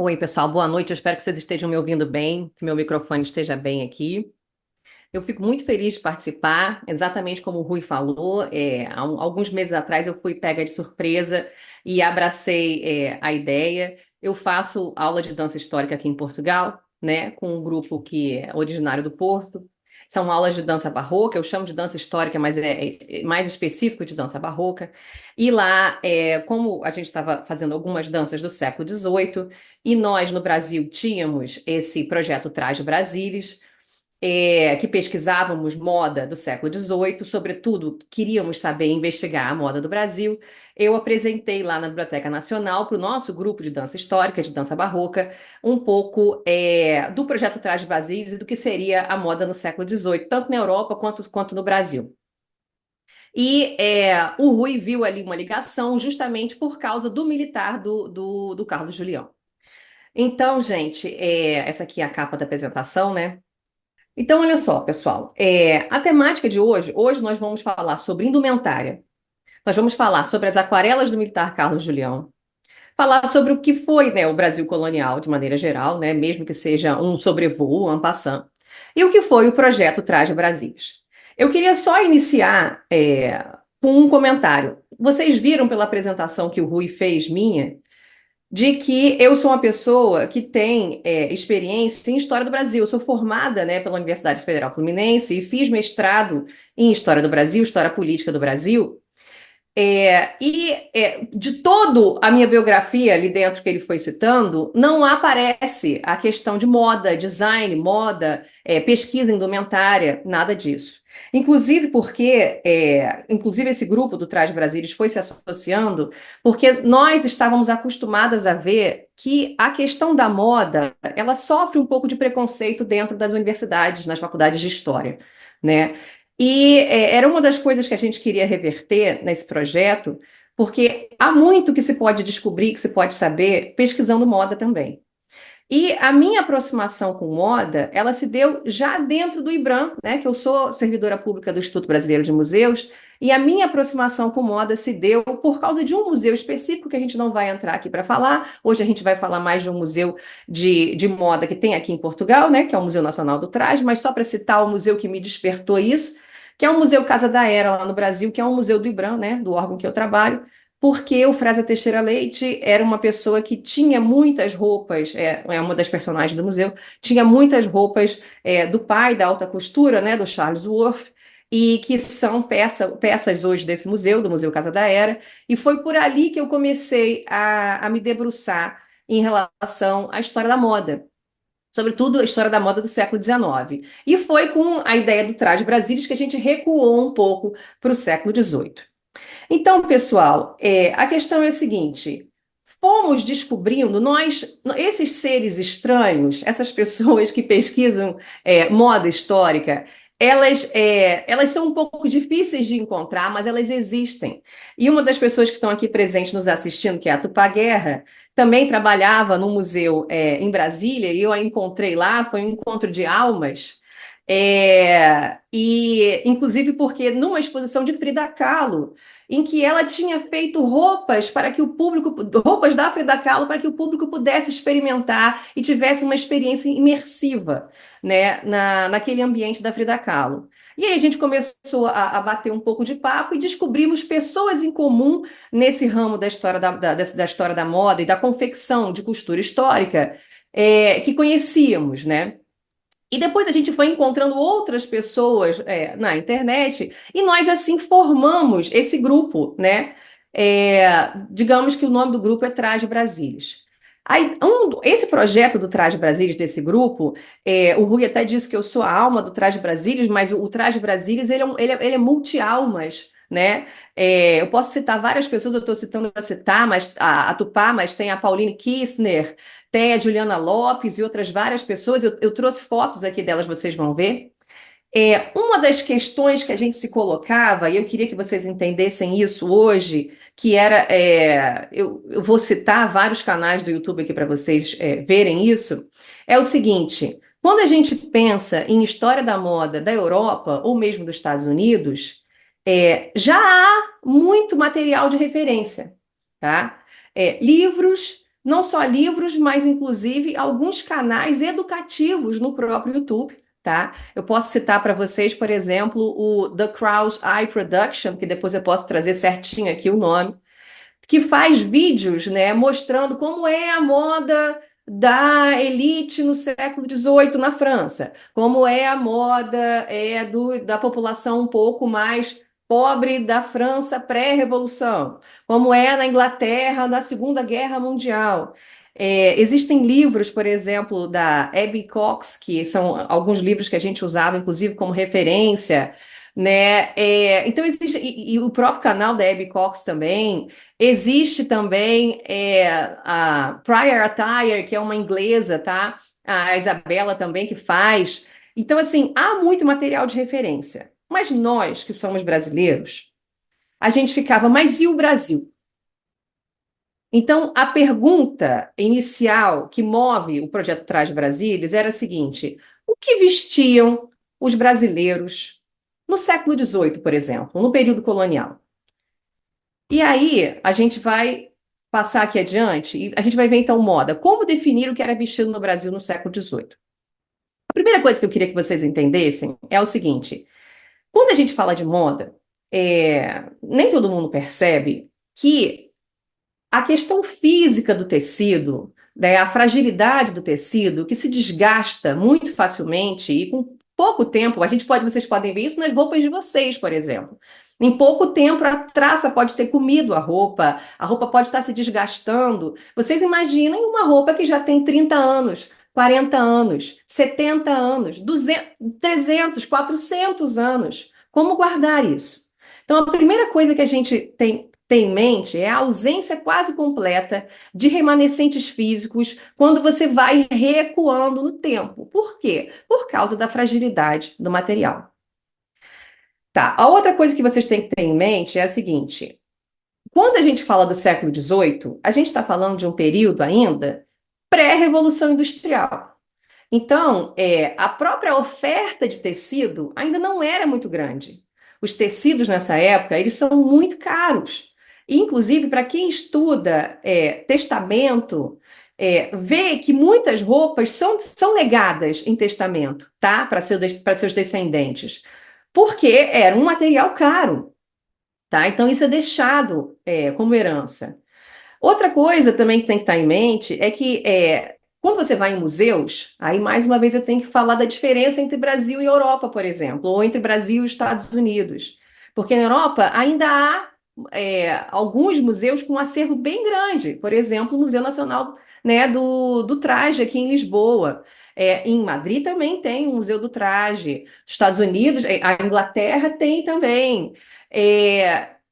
Oi, pessoal, boa noite. Eu espero que vocês estejam me ouvindo bem, que meu microfone esteja bem aqui. Eu fico muito feliz de participar, exatamente como o Rui falou. Alguns meses atrás eu fui pega de surpresa e abracei, a ideia. Eu faço aula de dança histórica aqui em Portugal, né, com um grupo que é originário do Porto. São aulas de dança barroca, eu chamo de dança histórica, mas é mais específico de dança barroca. E lá, como a gente estava fazendo algumas danças do século XVIII, e nós no Brasil tínhamos esse projeto Traje Brasilis, que pesquisávamos moda do século XVIII, sobretudo queríamos saber investigar a moda do Brasil. Eu apresentei lá na Biblioteca Nacional para o nosso grupo de dança histórica, de dança barroca, um pouco do projeto Traje Brasilis e do que seria a moda no século XVIII, tanto na Europa quanto no Brasil. E o Rui viu ali uma ligação justamente por causa do militar do Carlos Julião. Então, gente, essa aqui é a capa da apresentação, né? Então, olha só, pessoal, a temática de hoje nós vamos falar sobre indumentária, nós vamos falar sobre as aquarelas do militar Carlos Julião, falar sobre o que foi, né, o Brasil colonial de maneira geral, né, mesmo que seja um sobrevoo, um passant, e o que foi o projeto Traje Brasilis. Eu queria só iniciar com um comentário. Vocês viram pela apresentação que o Rui fez minha, de que eu sou uma pessoa que tem experiência em História do Brasil. Eu sou formada, né, pela Universidade Federal Fluminense e fiz mestrado em História do Brasil, História Política do Brasil. De toda a minha biografia ali dentro que ele foi citando, não aparece a questão de moda, design, moda, pesquisa indumentária, nada disso. Inclusive porque, inclusive esse grupo do Trás Brasilis foi se associando, porque nós estávamos acostumadas a ver que a questão da moda, ela sofre um pouco de preconceito dentro das universidades, nas faculdades de história, né? E era uma das coisas que a gente queria reverter nesse projeto, porque há muito que se pode descobrir, que se pode saber, pesquisando moda também. E a minha aproximação com moda, ela se deu já dentro do IBRAM, né, que eu sou servidora pública do Instituto Brasileiro de Museus, e a minha aproximação com moda se deu por causa de um museu específico que a gente não vai entrar aqui para falar. Hoje a gente vai falar mais de um museu de moda que tem aqui em Portugal, né, que é o Museu Nacional do Traje, mas só para citar o museu que me despertou isso, que é o Museu Casa da Era lá no Brasil, que é um museu do IBRAM, né, do órgão que eu trabalho, porque o Freza Teixeira Leite era uma pessoa que tinha muitas roupas, é uma das personagens do museu, tinha muitas roupas do pai da alta costura, né, do Charles Worth, e que são peças hoje desse museu, do Museu Casa da Era, e foi por ali que eu comecei a me debruçar em relação à história da moda. Sobretudo a história da moda do século XIX. E foi com a ideia do traje Brasilis que a gente recuou um pouco para o século XVIII. Então, pessoal, a questão é a seguinte: fomos descobrindo, esses seres estranhos, essas pessoas que pesquisam moda histórica, elas são um pouco difíceis de encontrar, mas elas existem. E uma das pessoas que estão aqui presentes nos assistindo, que é a Tupá Guerra, também trabalhava no museu em Brasília, e eu a encontrei lá, foi um encontro de almas. E inclusive porque numa exposição de Frida Kahlo, em que ela tinha feito roupas para que o público, roupas da Frida Kahlo para que o público pudesse experimentar e tivesse uma experiência imersiva, né, naquele ambiente da Frida Kahlo. E aí a gente começou a bater um pouco de papo e descobrimos pessoas em comum nesse ramo da história da história da moda e da confecção de costura histórica, que conhecíamos, né? E depois a gente foi encontrando outras pessoas na internet e nós assim formamos esse grupo, né? Digamos que o nome do grupo é Traje Brasilis. Aí, esse projeto do Traje Brasilis, desse grupo, o Rui até disse que eu sou a alma do Traje Brasilis, mas o Traje Brasilis ele é multi-almas, né? Eu posso citar várias pessoas, eu estou citando a citar, mas a Tupá, mas tem a Pauline Kistner, tem a Juliana Lopes e outras várias pessoas. Eu trouxe fotos aqui delas, vocês vão ver. Uma das questões que a gente se colocava, e eu queria que vocês entendessem isso hoje, que era, eu vou citar vários canais do YouTube aqui para vocês verem isso, é o seguinte: quando a gente pensa em história da moda da Europa ou mesmo dos Estados Unidos, já há muito material de referência, tá? Livros, Não só livros, mas inclusive alguns canais educativos no próprio YouTube, tá? Eu posso citar para vocês, por exemplo, o The Crow's Eye Production, que depois eu posso trazer certinho aqui o nome, que faz vídeos, né, mostrando como é a moda da elite no século XVIII na França, como é a moda da população um pouco mais pobre da França pré-revolução, como é na Inglaterra na Segunda Guerra Mundial. Existem livros, por exemplo, da Abby Cox, que são alguns livros que a gente usava, inclusive, como referência, né? Então existe, e o próprio canal da Abby Cox também. Existe também a Prior Attire, que é uma inglesa, tá? A Isabela também que faz. Então, assim, há muito material de referência. Mas nós, que somos brasileiros, a gente ficava, mas e o Brasil? Então, a pergunta inicial que move o projeto Traz Brasílias era a seguinte: o que vestiam os brasileiros no século XVIII, por exemplo, no período colonial? E aí, a gente vai passar aqui adiante e a gente vai ver então moda. Como definir o que era vestido no Brasil no século XVIII? A primeira coisa que eu queria que vocês entendessem é o seguinte: quando a gente fala de moda, nem todo mundo percebe que a questão física do tecido, né, a fragilidade do tecido, que se desgasta muito facilmente e com pouco tempo, vocês podem ver isso nas roupas de vocês, por exemplo. Em pouco tempo, a traça pode ter comido a roupa pode estar se desgastando. Vocês imaginem uma roupa que já tem 30 anos, 40 anos, 70 anos, 200, 300, 400 anos. Como guardar isso? Então, a primeira coisa que a gente tem em mente é a ausência quase completa de remanescentes físicos quando você vai recuando no tempo. Por quê? Por causa da fragilidade do material. Tá, a outra coisa que vocês têm que ter em mente é a seguinte: quando a gente fala do século XVIII, a gente está falando de um período ainda pré-revolução industrial. Então, a própria oferta de tecido ainda não era muito grande. Os tecidos nessa época, eles são muito caros. E, inclusive, para quem estuda testamento, vê que muitas roupas são legadas em testamento, tá? Para seus descendentes. Porque era um material caro, tá? Então, isso é deixado como herança. Outra coisa também que tem que estar em mente é que quando você vai em museus, aí mais uma vez eu tenho que falar da diferença entre Brasil e Europa, por exemplo, ou entre Brasil e Estados Unidos. Porque na Europa ainda há alguns museus com um acervo bem grande. Por exemplo, o Museu Nacional, né, do Traje aqui em Lisboa. Em Madrid também tem o Museu do Traje. Estados Unidos, a Inglaterra tem também.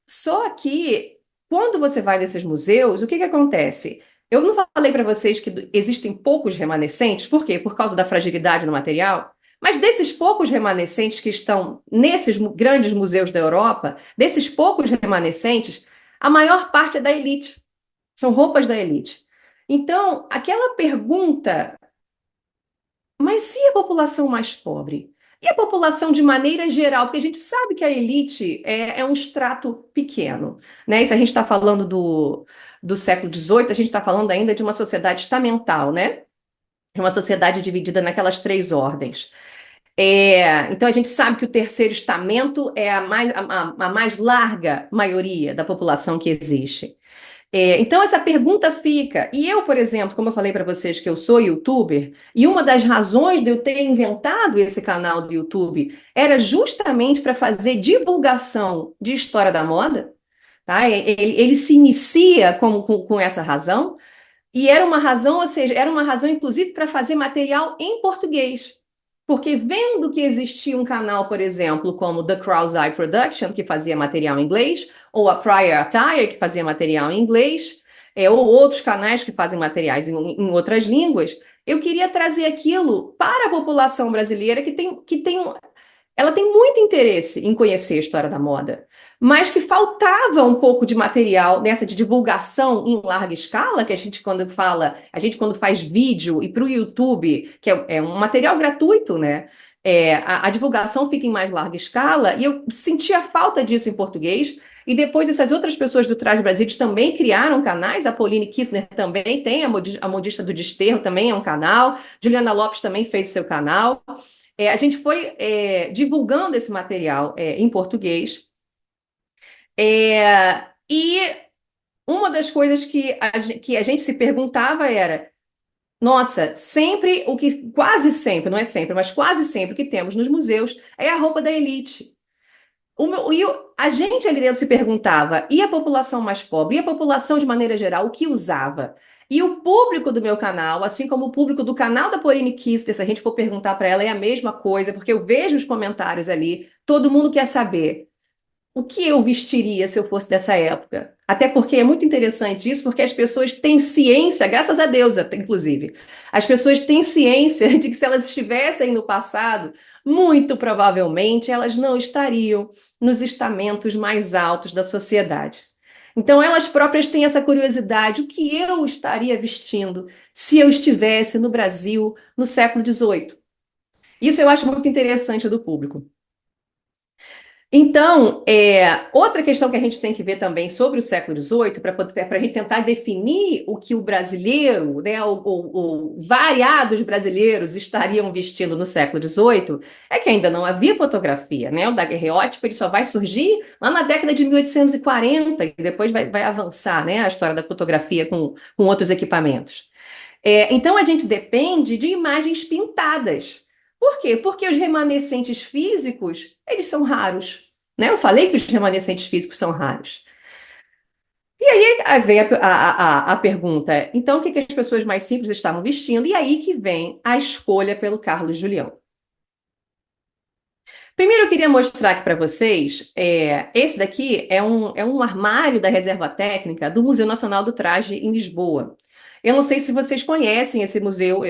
Só que quando você vai nesses museus, o que que acontece? Eu não falei para vocês que existem poucos remanescentes, por quê? Por causa da fragilidade no material. Mas desses poucos remanescentes que estão nesses grandes museus da Europa, desses poucos remanescentes, a maior parte é da elite. São roupas da elite. Então, aquela pergunta, mas e a população mais pobre? E a população de maneira geral? Porque a gente sabe que a elite é um extrato pequeno, né? E se a gente está falando do século XVIII, a gente está falando ainda de uma sociedade estamental, né? É uma sociedade dividida naquelas três ordens. Então a gente sabe que o terceiro estamento é a mais larga maioria da população que existe. Então, essa pergunta fica. E eu, por exemplo, como eu falei para vocês que eu sou youtuber, e uma das razões de eu ter inventado esse canal do YouTube era justamente para fazer divulgação de história da moda, tá? Ele se inicia com essa razão, e era uma razão, ou seja, era uma razão, inclusive, para fazer material em português. Porque vendo que existia um canal, por exemplo, como The Crow's Eye Production, que fazia material em inglês, ou a Prior Attire, que fazia material em inglês, ou outros canais que fazem materiais em outras línguas, eu queria trazer aquilo para a população brasileira ela tem muito interesse em conhecer a história da moda, mas que faltava um pouco de material nessa de divulgação em larga escala, que a gente quando faz vídeo e para o YouTube, que é um material gratuito, né? a divulgação fica em mais larga escala, e eu sentia falta disso em português. E depois essas outras pessoas do Trás Brasília também criaram canais. A Pauline Kissner também tem, a modista do Desterro também é um canal. Juliana Lopes também fez seu canal. A gente foi divulgando esse material em português. E uma das coisas que a gente se perguntava era: nossa, sempre quase sempre, não é sempre, mas quase sempre o que temos nos museus é a roupa da elite. A gente ali dentro se perguntava, e a população mais pobre, e a população de maneira geral, o que usava? E o público do meu canal, assim como o público do canal da Pauline Kister, se a gente for perguntar para ela, é a mesma coisa, porque eu vejo os comentários ali, todo mundo quer saber o que eu vestiria se eu fosse dessa época. Até porque é muito interessante isso, porque as pessoas têm ciência, graças a Deus, inclusive, as pessoas têm ciência de que se elas estivessem no passado, muito provavelmente elas não estariam nos estamentos mais altos da sociedade. Então, elas próprias têm essa curiosidade: o que eu estaria vestindo se eu estivesse no Brasil no século XVIII? Isso eu acho muito interessante do público. Então, outra questão que a gente tem que ver também sobre o século XVIII, para a gente tentar definir o que o brasileiro, né, ou variados brasileiros estariam vestindo no século XVIII, é que ainda não havia fotografia, né? O daguerreótipo ele só vai surgir lá na década de 1840, e depois vai avançar, né, a história da fotografia com outros equipamentos. Então, a gente depende de imagens pintadas. Por quê? Porque os remanescentes físicos, eles são raros, né? Eu falei que os remanescentes físicos são raros. E aí vem a pergunta, então o que as pessoas mais simples estavam vestindo? E aí que vem a escolha pelo Carlos Julião. Primeiro eu queria mostrar aqui para vocês, esse daqui é um armário da Reserva Técnica do Museu Nacional do Traje em Lisboa. Eu não sei se vocês conhecem esse museu,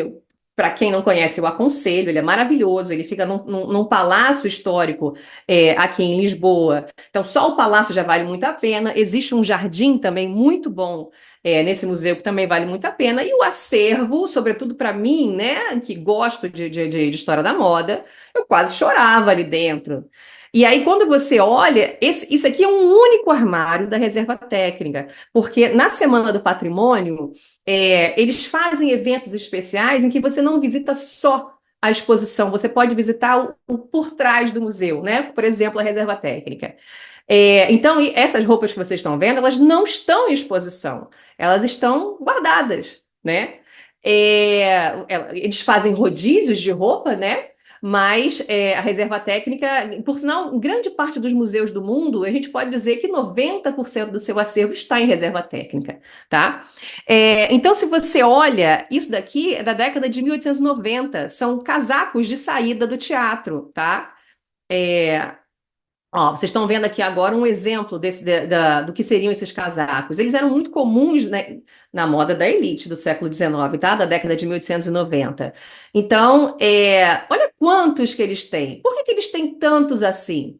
para quem não conhece, eu aconselho, ele é maravilhoso, ele fica num palácio histórico aqui em Lisboa. Então, só o palácio já vale muito a pena. Existe um jardim também muito bom nesse museu que também vale muito a pena. E o acervo, sobretudo para mim, né, que gosto de história da moda, eu quase chorava ali dentro. E aí, quando você olha, isso aqui é um único armário da Reserva Técnica, porque na Semana do Patrimônio, eles fazem eventos especiais em que você não visita só a exposição, você pode visitar o por trás do museu, né? Por exemplo, a Reserva Técnica. Então, essas roupas que vocês estão vendo, elas não estão em exposição, elas estão guardadas, né? Eles fazem rodízios de roupa, né? Mas a Reserva Técnica, por sinal, em grande parte dos museus do mundo, a gente pode dizer que 90% do seu acervo está em Reserva Técnica, tá? Então, se você olha, isso daqui é da década de 1890, são casacos de saída do teatro, tá? É, Ó, vocês estão vendo aqui agora um exemplo do que seriam esses casacos. Eles eram muito comuns, né, na moda da elite do século XIX, tá? Da década de 1890. Então, olha quantos que eles têm. Por que eles têm tantos assim?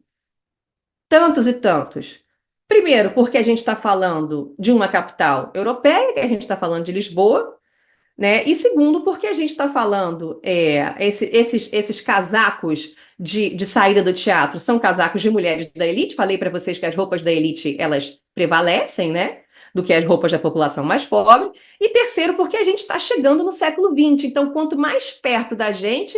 Tantos e tantos. Primeiro, porque a gente está falando de uma capital europeia, que a gente está falando de Lisboa, né? E segundo, porque a gente está falando, esses casacos de saída do teatro são casacos de mulheres da elite. Falei para vocês que as roupas da elite elas prevalecem, né? Do que as roupas da população mais pobre. E terceiro, porque a gente está chegando no século XX. Então, quanto mais perto da gente,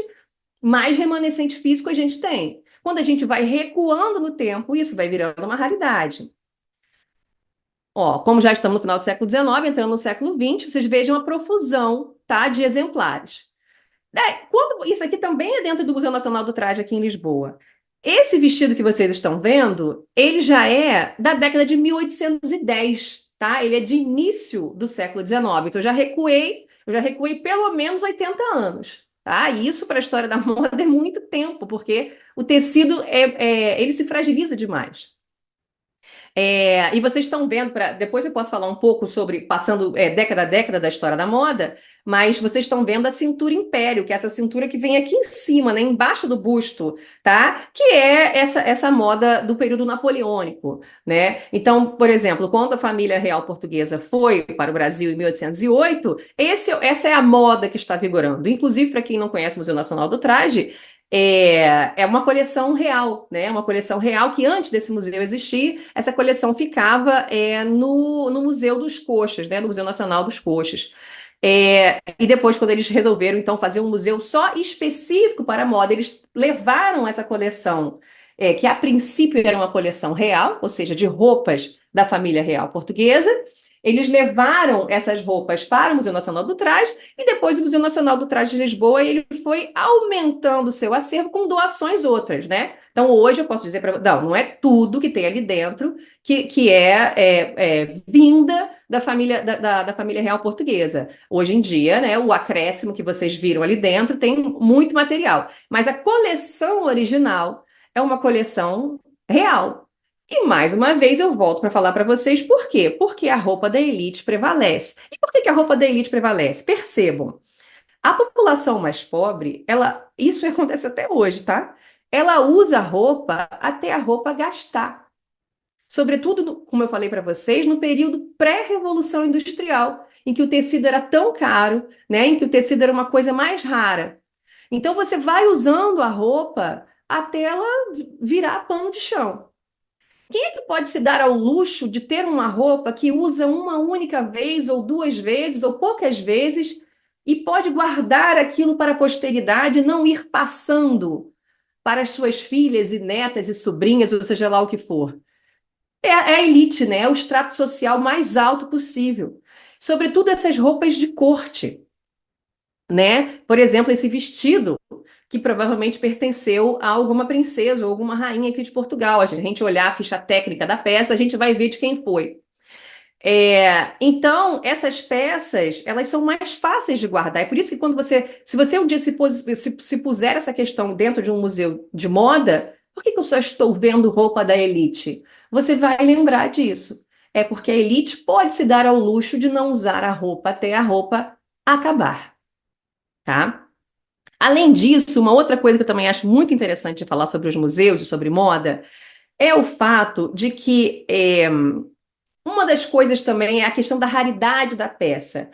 mais remanescente físico a gente tem. Quando a gente vai recuando no tempo, isso vai virando uma raridade. Ó, como já estamos no final do século XIX, entrando no século XX, vocês vejam a profusão, tá, de exemplares. Isso aqui também é dentro do Museu Nacional do Traje aqui em Lisboa. Esse vestido que vocês estão vendo, ele já é da década de 1810, tá? Ele é de início do século XIX. Então eu já recuei pelo menos 80 anos, tá? E isso para a história da moda é muito tempo, porque o tecido ele se fragiliza demais. E vocês estão vendo, depois eu posso falar um pouco sobre, passando década a década da história da moda, mas vocês estão vendo a cintura império, que é essa cintura que vem aqui em cima, né, embaixo do busto, tá? Que é essa moda do período napoleônico, né? Então, por exemplo, quando a família real portuguesa foi para o Brasil em 1808, essa é a moda que está vigorando. Inclusive, para quem não conhece o Museu Nacional do Traje, é uma coleção real, né? Uma coleção real que antes desse museu existir, essa coleção ficava no Museu dos Coxas, né? No Museu Nacional dos Coxas. E depois, quando eles resolveram então fazer um museu só específico para a moda, eles levaram essa coleção, que a princípio era uma coleção real, ou seja, de roupas da família real portuguesa. Eles levaram essas roupas para o Museu Nacional do Traje e depois o Museu Nacional do Traje de Lisboa ele foi aumentando o seu acervo com doações outras, né? Então hoje eu posso dizer para não é tudo que tem ali dentro que é vinda da família da família real portuguesa. Hoje em dia, né, o acréscimo que vocês viram ali dentro tem muito material, mas a coleção original é uma coleção real. E mais uma vez eu volto para falar para vocês por quê? Porque a roupa da elite prevalece. E por que que a roupa da elite prevalece? Percebam, a população mais pobre, isso acontece até hoje, tá? Ela usa a roupa até a roupa gastar. Sobretudo, como eu falei para vocês, no período pré-revolução industrial, em que o tecido era tão caro, né? Em que o tecido era uma coisa mais rara. Então você vai usando a roupa até ela virar pano de chão. Quem é que pode se dar ao luxo de ter uma roupa que usa uma única vez, ou duas vezes, ou poucas vezes, e pode guardar aquilo para a posteridade e não ir passando para as suas filhas e netas e sobrinhas, ou seja lá o que for? É a elite, né? É o extrato social mais alto possível. Sobretudo essas roupas de corte, né? Por exemplo, esse vestido que provavelmente pertenceu a alguma princesa ou alguma rainha aqui de Portugal. A gente olhar a ficha técnica da peça, a gente vai ver de quem foi. Então, essas peças, elas são mais fáceis de guardar. É por isso que se você um dia se puser essa questão dentro de um museu de moda, por que que eu só estou vendo roupa da elite? Você vai lembrar disso. É porque a elite pode se dar ao luxo de não usar a roupa até a roupa acabar, tá? Além disso, uma outra coisa que eu também acho muito interessante de falar sobre os museus e sobre moda é o fato de que uma das coisas também é a questão da raridade da peça.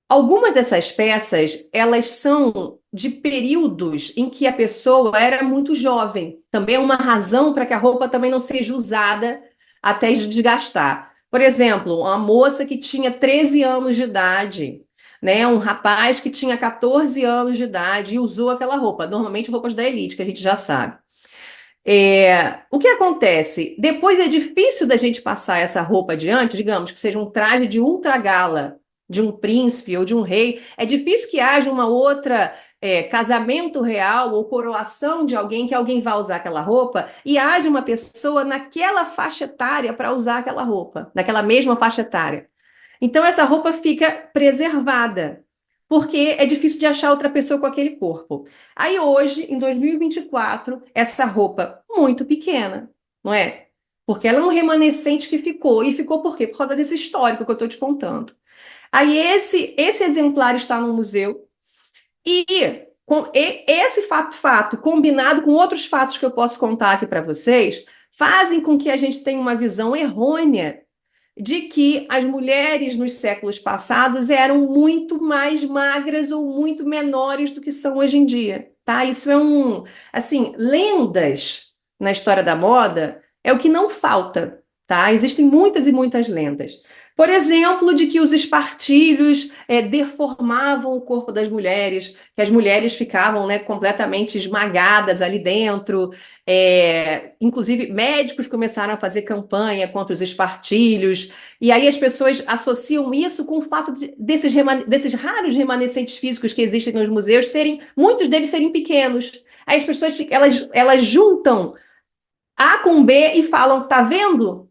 Algumas dessas peças, elas são de períodos em que a pessoa era muito jovem. Também é uma razão para que a roupa também não seja usada até desgastar. Por exemplo, uma moça que tinha 13 anos de idade, né? Um rapaz que tinha 14 anos de idade e usou aquela roupa. Normalmente roupas da elite, que a gente já sabe. O que acontece? Depois é difícil da gente passar essa roupa adiante, digamos que seja um traje de ultra gala, de um príncipe ou de um rei. É difícil que haja uma outra casamento real ou coroação de alguém que alguém vá usar aquela roupa e haja uma pessoa naquela faixa etária para usar aquela roupa, naquela mesma faixa etária. Então essa roupa fica preservada, porque é difícil de achar outra pessoa com aquele corpo. Aí hoje, em 2024, essa roupa muito pequena, não é? Porque ela é um remanescente que ficou. E ficou por quê? Por causa desse histórico que eu estou te contando. Aí esse exemplar está no museu e esse fato combinado com outros fatos que eu posso contar aqui para vocês, fazem com que a gente tenha uma visão errônea de que as mulheres nos séculos passados eram muito mais magras ou muito menores do que são hoje em dia, tá? Isso é assim, lendas na história da moda é o que não falta, tá? Existem muitas e muitas lendas. Por exemplo, de que os espartilhos deformavam o corpo das mulheres, que as mulheres ficavam, né, completamente esmagadas ali dentro. Inclusive, médicos começaram a fazer campanha contra os espartilhos. E aí as pessoas associam isso com o fato desses raros remanescentes físicos que existem nos museus muitos deles serem pequenos. Aí as pessoas elas juntam A com B e falam, tá vendo?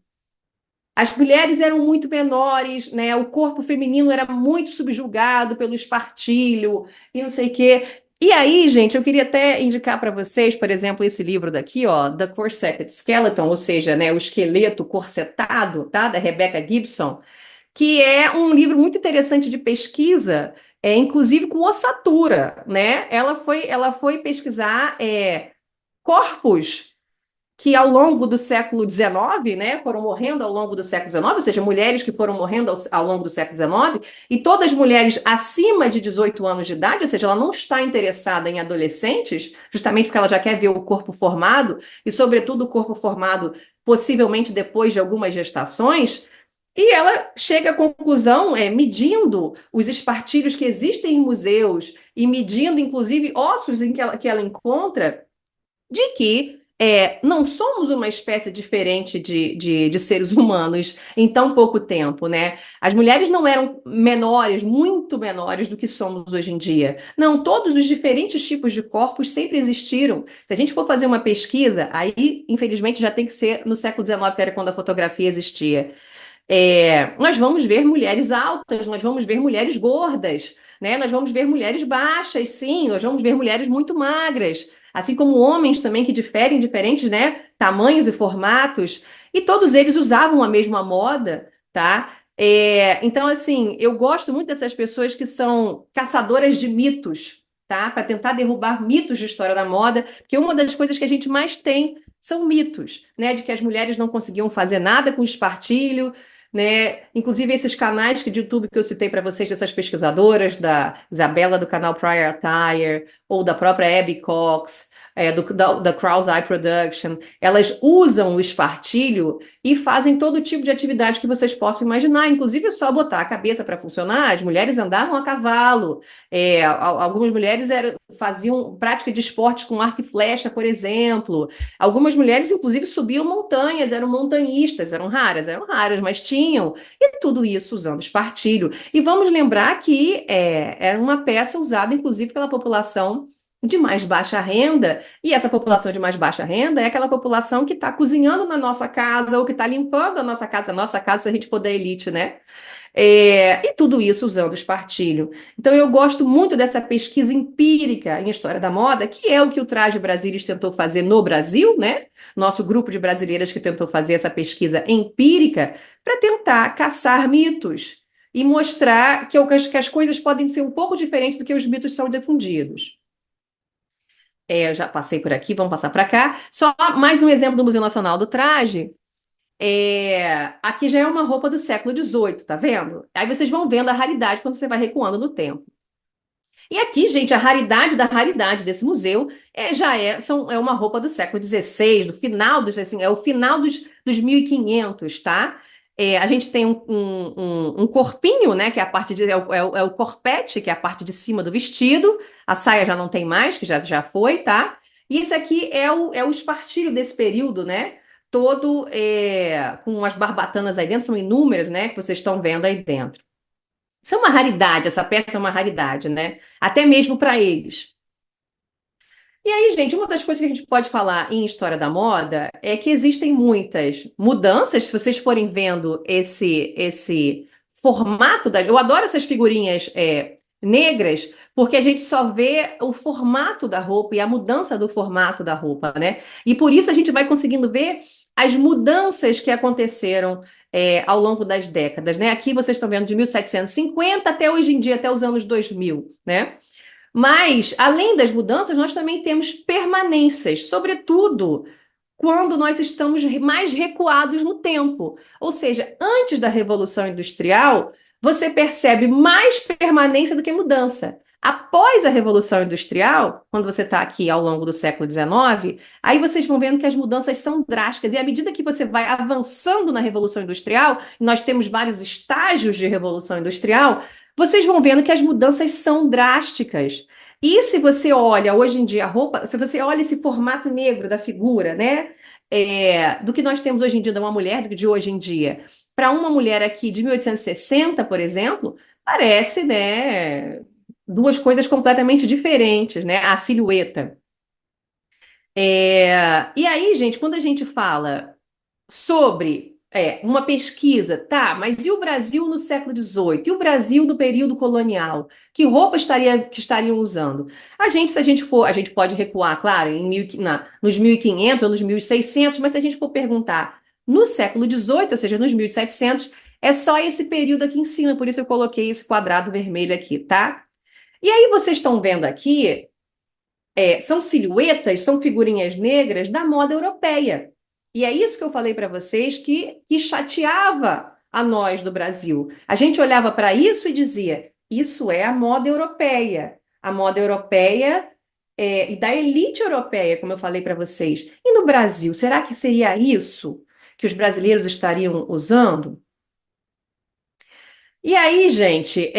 As mulheres eram muito menores, né? O corpo feminino era muito subjugado pelo espartilho e não sei o quê. E aí, gente, eu queria até indicar para vocês, por exemplo, esse livro daqui, ó, The Corseted Skeleton, ou seja, né, o esqueleto corsetado, tá? Da Rebecca Gibson, que é um livro muito interessante de pesquisa, inclusive com ossatura, né? Ela foi pesquisar corpos que ao longo do século XIX, né, foram morrendo ao longo do século XIX, ou seja, mulheres que foram morrendo ao longo do século XIX, e todas mulheres acima de 18 anos de idade, ou seja, ela não está interessada em adolescentes, justamente porque ela já quer ver o corpo formado, e sobretudo o corpo formado possivelmente depois de algumas gestações, e ela chega à conclusão, medindo os espartilhos que existem em museus, e medindo, inclusive, ossos em que ela encontra, de que não somos uma espécie diferente de seres humanos em tão pouco tempo, né? As mulheres não eram menores, muito menores do que somos hoje em dia. Não, todos os diferentes tipos de corpos sempre existiram. Se a gente for fazer uma pesquisa, aí, infelizmente, já tem que ser no século XIX, que era quando a fotografia existia. Nós vamos ver mulheres altas, nós vamos ver mulheres gordas, né? Nós vamos ver mulheres baixas, sim, nós vamos ver mulheres muito magras, assim como homens também que diferem, diferentes, né? Tamanhos e formatos, e todos eles usavam a mesma moda, tá? Então, assim, eu gosto muito dessas pessoas que são caçadoras de mitos, tá? Para tentar derrubar mitos de história da moda, porque uma das coisas que a gente mais tem são mitos, né? De que as mulheres não conseguiam fazer nada com espartilho, né? Inclusive esses canais de YouTube que eu citei para vocês, dessas pesquisadoras, da Isabela do canal Prior Attire, ou da própria Abby Cox, da Krause Eye Production, elas usam o espartilho e fazem todo tipo de atividade que vocês possam imaginar, inclusive é só botar a cabeça para funcionar. As mulheres andavam a cavalo, algumas mulheres faziam prática de esportes com arco e flecha, por exemplo. Algumas mulheres, inclusive, subiam montanhas, eram montanhistas, eram raras, mas tinham. E tudo isso usando espartilho. E vamos lembrar que era uma peça usada, inclusive, pela população de mais baixa renda, e essa população de mais baixa renda é aquela população que está cozinhando na nossa casa ou que está limpando a nossa casa se a gente for da elite, né? E tudo isso usando espartilho. Então, eu gosto muito dessa pesquisa empírica em história da moda, que é o que o Traje Brasilis tentou fazer no Brasil, né? Nosso grupo de brasileiras que tentou fazer essa pesquisa empírica para tentar caçar mitos e mostrar que as coisas podem ser um pouco diferentes do que os mitos são difundidos. Eu já passei por aqui, vamos passar para cá. Só mais um exemplo do Museu Nacional do Traje. Aqui já é uma roupa do século XVIII, tá vendo? Aí vocês vão vendo a raridade quando você vai recuando no tempo. E aqui, gente, a raridade da raridade desse museu é uma roupa do século XVI, do final dos, assim, é o final dos 1500, tá? A gente tem um corpinho, né, que é a parte é o corpete, que é a parte de cima do vestido. A saia já não tem mais, que já foi, tá? E esse aqui é o espartilho desse período, né? Todo com as barbatanas aí dentro, são inúmeras, né, que vocês estão vendo aí dentro. Isso é uma raridade, essa peça é uma raridade, né? Até mesmo para eles. E aí, gente, uma das coisas que a gente pode falar em história da moda é que existem muitas mudanças. Se vocês forem vendo esse formato das. Eu adoro essas figurinhas negras, porque a gente só vê o formato da roupa e a mudança do formato da roupa, né? E por isso a gente vai conseguindo ver as mudanças que aconteceram ao longo das décadas, né? Aqui vocês estão vendo de 1750 até hoje em dia, até os anos 2000, né? Mas, além das mudanças, nós também temos permanências, sobretudo quando nós estamos mais recuados no tempo. Ou seja, antes da Revolução Industrial, você percebe mais permanência do que mudança. Após a Revolução Industrial, quando você está aqui ao longo do século XIX, aí vocês vão vendo que as mudanças são drásticas. E à medida que você vai avançando na Revolução Industrial, nós temos vários estágios de Revolução Industrial, vocês vão vendo que as mudanças são drásticas. E se você olha hoje em dia a roupa, se você olha esse formato negro da figura, né? Do que nós temos hoje em dia de uma mulher de hoje em dia, para uma mulher aqui de 1860, por exemplo, parece, né, duas coisas completamente diferentes, né? A silhueta. E aí, gente, quando a gente fala sobre uma pesquisa, tá, mas e o Brasil no século XVIII? E o Brasil do período colonial? Que roupa que estariam usando? Se a gente for, a gente pode recuar, claro, nos 1500 ou nos 1600, mas se a gente for perguntar no século XVIII, ou seja, nos 1700, é só esse período aqui em cima, por isso eu coloquei esse quadrado vermelho aqui, tá? E aí vocês estão vendo aqui são silhuetas, são figurinhas negras da moda europeia. E é isso que eu falei para vocês que chateava a nós do Brasil. A gente olhava para isso e dizia: isso é a moda europeia. A moda europeia e da elite europeia, como eu falei para vocês. E no Brasil, será que seria isso que os brasileiros estariam usando? E aí, gente,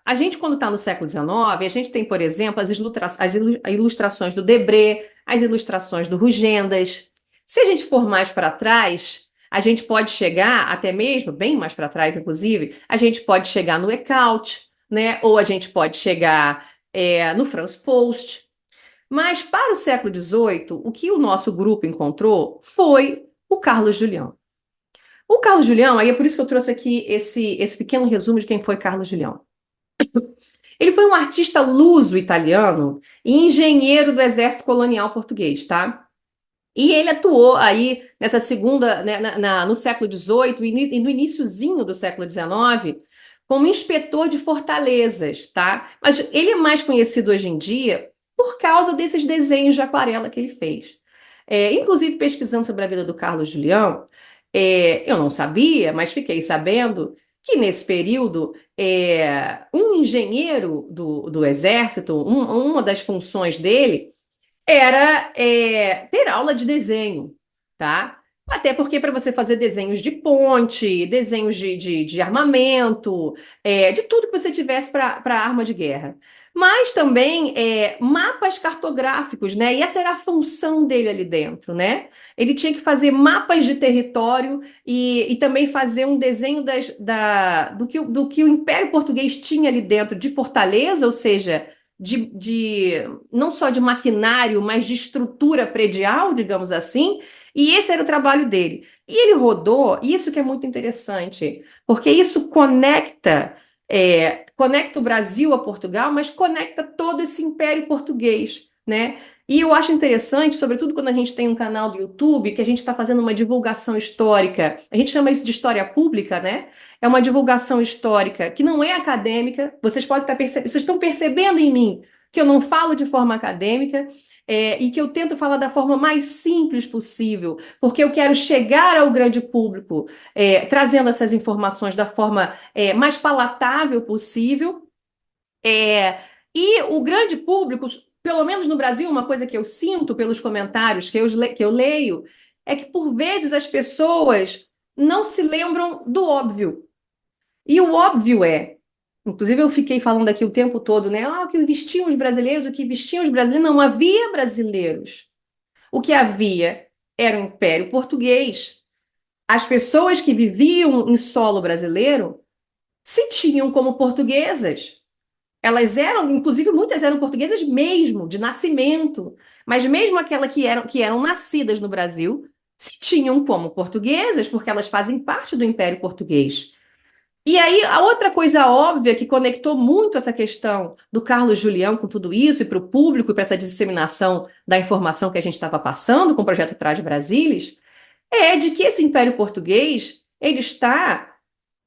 a gente, quando está no século XIX, a gente tem, por exemplo, as ilustrações do Debré, as ilustrações do Rugendas. Se a gente for mais para trás, a gente pode chegar, até mesmo, bem mais para trás, inclusive, a gente pode chegar no Ecaute, né? Ou a gente pode chegar, no Franz Post. Mas para o século XVIII, o que o nosso grupo encontrou foi o Carlos Julião. O Carlos Julião, aí é por isso que eu trouxe aqui esse pequeno resumo de quem foi Carlos Julião. Ele foi um artista luso-italiano e engenheiro do exército colonial português, tá? E ele atuou aí nessa segunda, né, no século XVIII e no iniciozinho do século XIX como inspetor de fortalezas, tá? Mas ele é mais conhecido hoje em dia por causa desses desenhos de aquarela que ele fez. Inclusive, pesquisando sobre a vida do Carlos Julião, eu não sabia, mas fiquei sabendo que nesse período, um engenheiro do Exército, uma das funções dele era ter aula de desenho, tá? Até porque para você fazer desenhos de ponte, desenhos de armamento, de tudo que você tivesse para arma de guerra. Mas também mapas cartográficos, né? E essa era a função dele ali dentro, né? Ele tinha que fazer mapas de território e também fazer um desenho do que o Império Português tinha ali dentro de fortaleza, ou seja, não só de maquinário, mas de estrutura predial, digamos assim, e esse era o trabalho dele. E ele rodou, isso que é muito interessante, porque isso conecta o Brasil a Portugal, mas conecta todo esse império português, né? E eu acho interessante, sobretudo quando a gente tem um canal do YouTube, que a gente está fazendo uma divulgação histórica, a gente chama isso de história pública, né? É uma divulgação histórica que não é acadêmica. Vocês podem estar vocês estão percebendo em mim que eu não falo de forma acadêmica, e que eu tento falar da forma mais simples possível, porque eu quero chegar ao grande público, trazendo essas informações da forma mais palatável possível. E o grande público, pelo menos no Brasil, uma coisa que eu sinto pelos comentários que eu leio, é que por vezes as pessoas não se lembram do óbvio. E o óbvio inclusive eu fiquei falando aqui o tempo todo, né? O que vestiam os brasileiros, o que vestiam os brasileiros, não havia brasileiros. O que havia era o Império Português. As pessoas que viviam em solo brasileiro se tinham como portuguesas. Elas eram, inclusive, muitas eram portuguesas mesmo, de nascimento. Mas mesmo aquelas que eram nascidas no Brasil, se tinham como portuguesas, porque elas fazem parte do Império Português. E aí, a outra coisa óbvia que conectou muito essa questão do Carlos Julião com tudo isso, e para o público, e para essa disseminação da informação que a gente estava passando com o projeto Trás Brasilis, é de que esse Império Português, ele está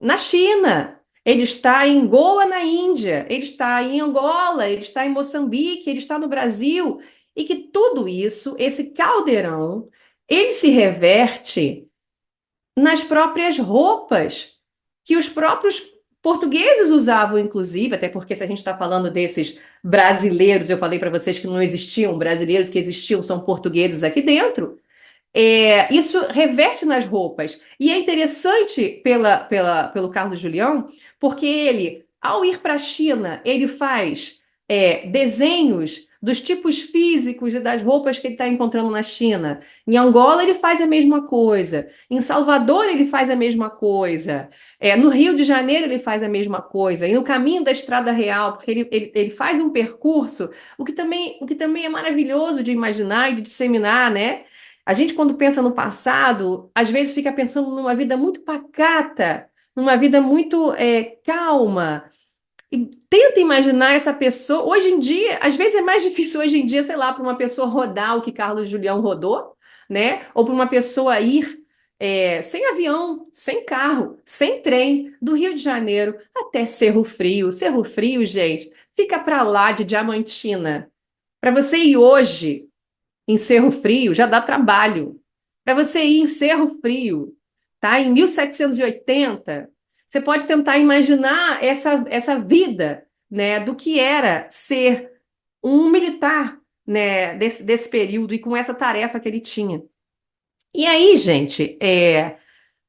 na China, ele está em Goa, na Índia, ele está em Angola, ele está em Moçambique, ele está no Brasil, e que tudo isso, esse caldeirão, ele se reverte nas próprias roupas que os próprios portugueses usavam, inclusive, até porque se a gente está falando desses brasileiros, eu falei para vocês que não existiam brasileiros, que existiam são portugueses aqui dentro. Isso reverte nas roupas. E é interessante pelo Carlos Julião, porque ele, ao ir para a China, ele faz desenhos dos tipos físicos e das roupas que ele está encontrando na China. Em Angola, ele faz a mesma coisa. Em Salvador, ele faz a mesma coisa. No Rio de Janeiro, ele faz a mesma coisa. E no caminho da Estrada Real, porque ele faz um percurso, o que também é maravilhoso de imaginar e de disseminar, né? A gente, quando pensa no passado, às vezes fica pensando numa vida muito pacata, numa vida muito calma. E tenta imaginar essa pessoa. Hoje em dia, às vezes é mais difícil hoje em dia, sei lá, para uma pessoa rodar o que Carlos Julião rodou, né? Ou para uma pessoa ir sem avião, sem carro, sem trem, do Rio de Janeiro até Cerro Frio. Cerro Frio, gente, fica para lá de Diamantina. Para você ir hoje em Cerro Frio, já dá trabalho. Para você ir em Cerro Frio, tá? Em 1780, você pode tentar imaginar essa vida, né, do que era ser um militar, né, desse período e com essa tarefa que ele tinha. E aí, gente,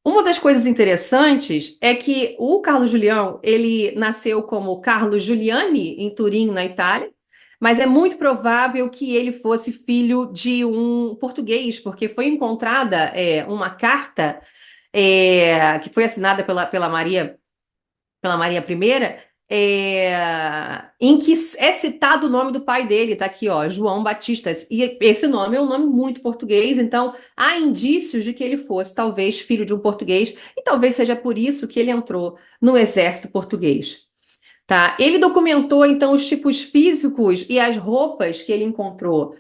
uma das coisas interessantes é que o Carlo Julião, ele nasceu como Carlo Giuliani em Turim, na Itália, mas é muito provável que ele fosse filho de um português, porque foi encontrada uma carta que foi assinada pela Maria I, em que é citado o nome do pai dele, tá aqui, ó, João Batista. E esse nome é um nome muito português, então há indícios de que ele fosse talvez filho de um português, e talvez seja por isso que ele entrou no exército português. Tá? Ele documentou então os tipos físicos e as roupas que ele encontrou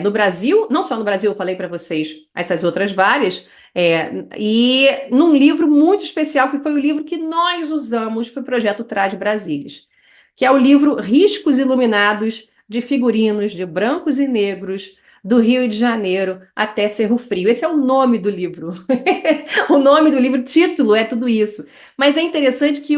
no Brasil, não só no Brasil, eu falei para vocês essas outras várias, e num livro muito especial, que foi o livro que nós usamos para o projeto Trás Brasílias, que é o livro Riscos Iluminados de Figurinos de Brancos e Negros do Rio de Janeiro até Cerro Frio. Esse é o nome do livro. O nome do livro, o título é tudo isso. Mas é interessante que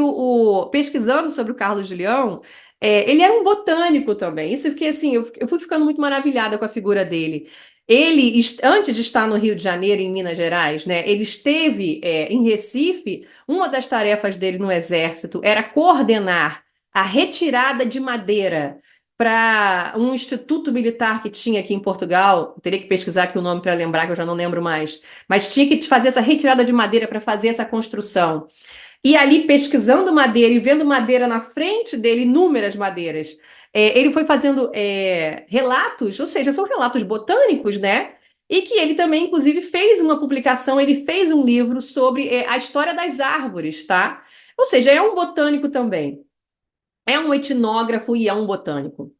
pesquisando sobre o Carlos Julião, ele era um botânico também. Isso eu fiquei assim, eu fui ficando muito maravilhada com a figura dele. Ele, antes de estar no Rio de Janeiro, em Minas Gerais, né, ele esteve em Recife. Uma das tarefas dele no Exército era coordenar a retirada de madeira para um instituto militar que tinha aqui em Portugal. Teria que pesquisar aqui o nome para lembrar, que eu já não lembro mais. Mas tinha que fazer essa retirada de madeira para fazer essa construção. E ali, pesquisando madeira e vendo madeira na frente dele, inúmeras madeiras, ele foi fazendo relatos, ou seja, são relatos botânicos, né? E que ele também, inclusive, fez uma publicação, ele fez um livro sobre a história das árvores, tá? Ou seja, é um botânico também. É um etnógrafo e é um botânico.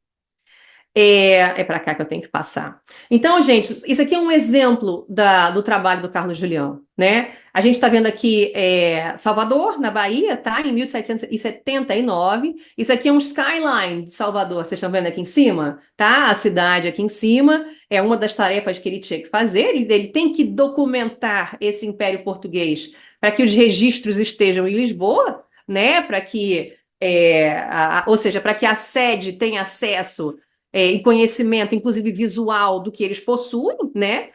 É para cá que eu tenho que passar. Então, gente, isso aqui é um exemplo do trabalho do Carlos Julião, né? A gente está vendo aqui Salvador, na Bahia, tá? Em 1779. Isso aqui é um skyline de Salvador. Vocês estão vendo aqui em cima? Tá? A cidade aqui em cima é uma das tarefas que ele tinha que fazer. Ele tem que documentar esse Império Português para que os registros estejam em Lisboa, né? Para que, ou seja, para que a sede tenha acesso e conhecimento, inclusive visual, do que eles possuem, né,